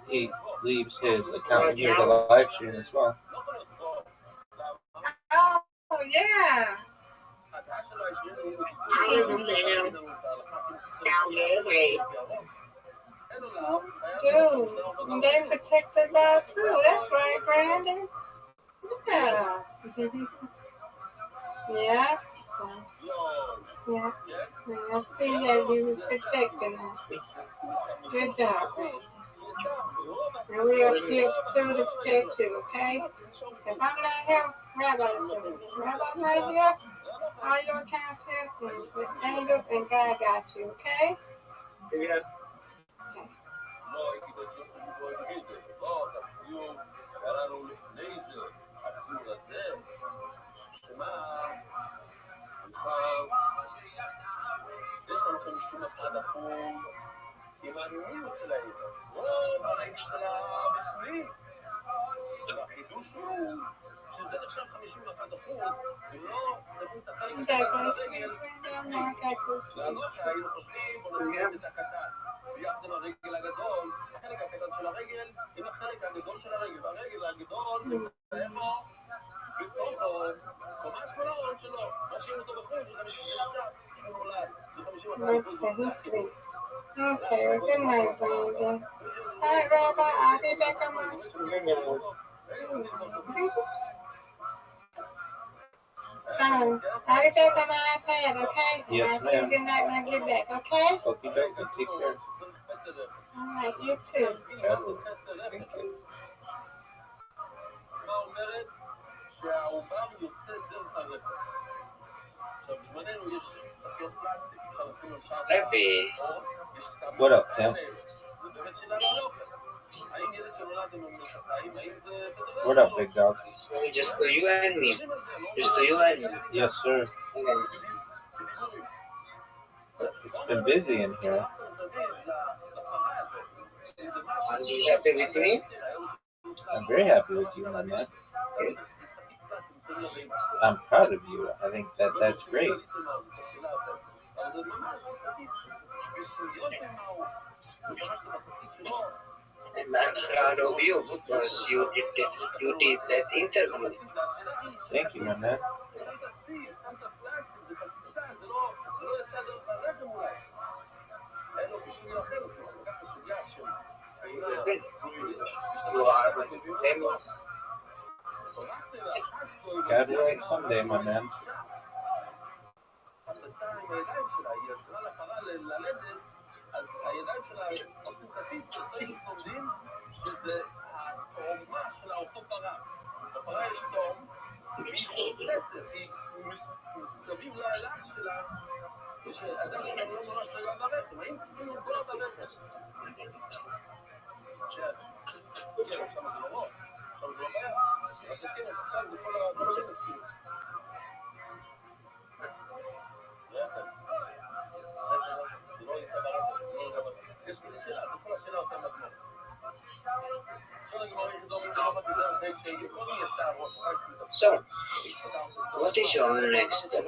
He leaves his account here to live stream as well. Oh, yeah. I understand. Down there, way. Dude, and they protect us all too. That's right, Brandon. Yeah. Yeah. So, yeah. I see that you were protecting us. Good job, Brandon. And we are here too to protect you, okay? If I'm not here, Rabbi's here. If Rabbi's not here, all your accounts here with angels and God got you, okay? Yeah. יש לנו כאן משום 1% עם העניות של העיר. רוב הרגע שלה בפנים. והחידוש הוא שזה נחשב 51%, ולא שמים את החלק לענות שהיינו חושבים, בוא נסיים את הקטן. ביחד עם הרגל הגדול, החלק הקטן של הרגל עם החלק הגדול של הרגל. והרגל הגדול נמצא בו בתוכו, ממש מלאון שלו. משאיר אותו בחוץ, זה נחשב שהוא נולד. זה 51%. Okay, good night, Brandon. Hi, Rabbi. I'll be back on my... I'll be back on my iPad, okay? Yes, I'll say ma'am. good night when I get back, okay? Okie dokie. Take care. All right, you too. Thank you. מה אומרת? שהעובר יוצא דרך הרחם. עכשיו, בזמננו יש שקיות פלסטיק, אפשר לשים לו שער. What up, Pam? זה באמת שאלה להלוכת. האם ילד שנולד עם המשפיים, האם זה... What up, big dog? Just to you and me. Just to you and me. Yes, sir. It's been busy in here. Are you happy with me? I'm very happy with you, my man. I'm proud of you. I think that's great. And I'm proud of you because you did that interview. Thank you, my man. שמת סטיק, שמת פלסטיק, זה חציצה, זה לא יצא דרך הרחם אולי. אין לו בשביל אחר, אז כבר לקחת סוגיה של You are famous. God willing, someday, my man. הפצצה עם הידיים שלה, היא עזרה לפרה ללדת, אז הידיים שלה עושים חציץ, טייס לומדים שזה התאומה של אותו פרה. בפרה יש תאום, והיא חוצצת, היא מסביב לאח שלה, שהזר שלה לא ממש נגע ברחם. האם צריכים לנגוע ברחם? שם זה לא רוב, שם זה לא בעיה. רק כן, כאן זה כל הלדת כאילו. רחם. זה לא יצא ברחם, זה לא נגע ברחם. יש לי שאלה, זה כל השאלה אותם לגמור. So, what is your next step?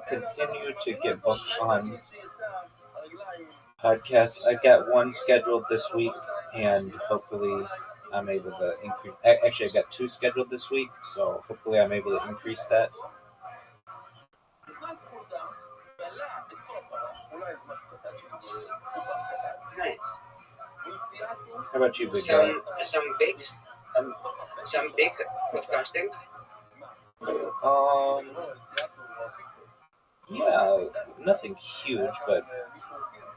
Continue to get booked on podcasts. I've got one scheduled this week, and hopefully I'm able to increase. Actually, I've got two scheduled this week, so hopefully I'm able to increase that. Nice. How about you, big guy? Some big podcasting. Yeah, nothing huge,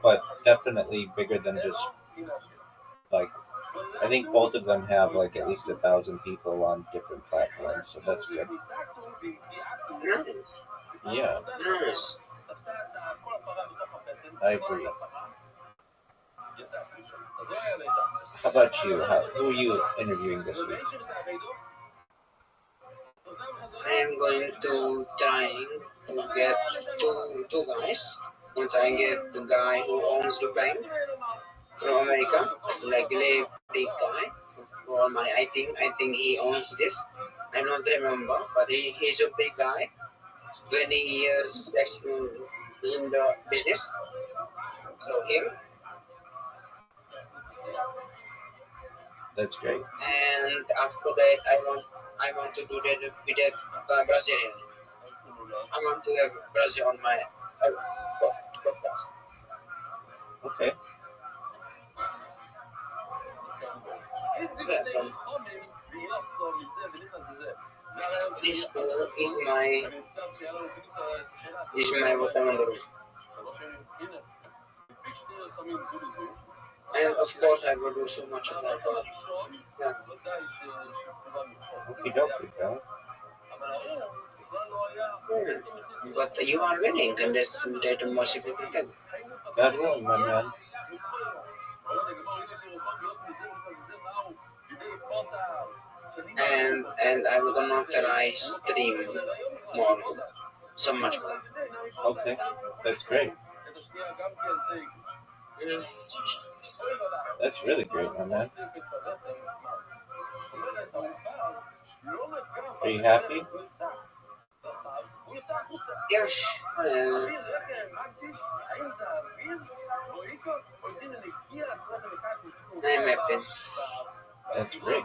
but definitely bigger than just like. I think both of them have like at least 1,000 people on different platforms, so that's good. Nice. Yeah, Nice. I agree. How about you? Who are you interviewing this week? I am going to trying to get two guys. And I get the guy who owns the bank from America, like really big guy. For my, I think he owns this. I don't remember, but he's a big guy. 20 years experience in the business. So him. That's great. And after that, I want to do that with that Brazilian. I want to have Brazil on my podcast. Okay. So yeah, so this is my what I want to do. And of course, I will do so much more for yeah. Okie dokie, guy. But you are winning, and that's the most important thing. God willing, my man. And I will gonna try stream more, so much more. Okay, that's great. That's really great, my man. Are you happy? Yeah. I'm happy. That's great.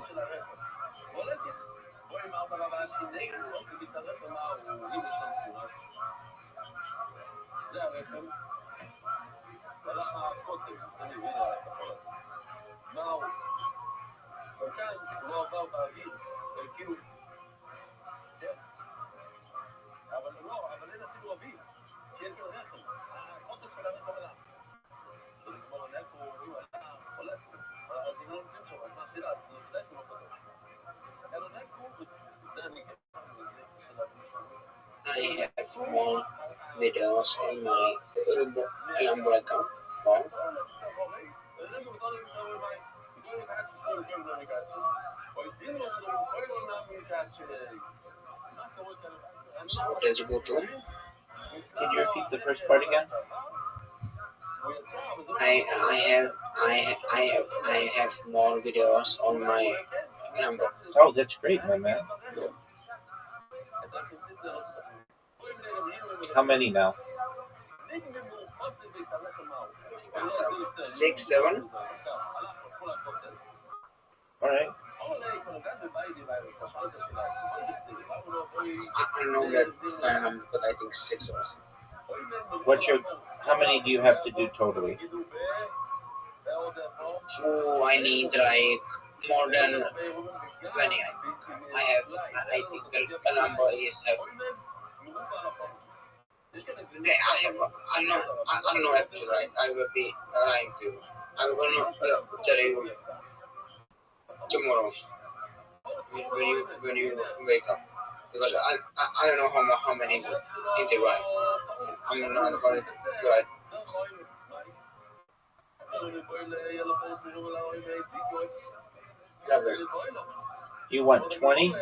I have more videos on my Alhambra account. So let's go to. Can you repeat the first part again? I have more videos on my number. Oh, that's great, my man. How many now? 6, 7. All right. I don't know that but I think 6 or something. How many do you have to do totally? So I need like more than 20. I think the number is okay, I don't know actually. Right? I will be lying to you. I'm gonna tell you tomorrow when you wake up because I don't know how many in the right. I'm not going to try. You want 20?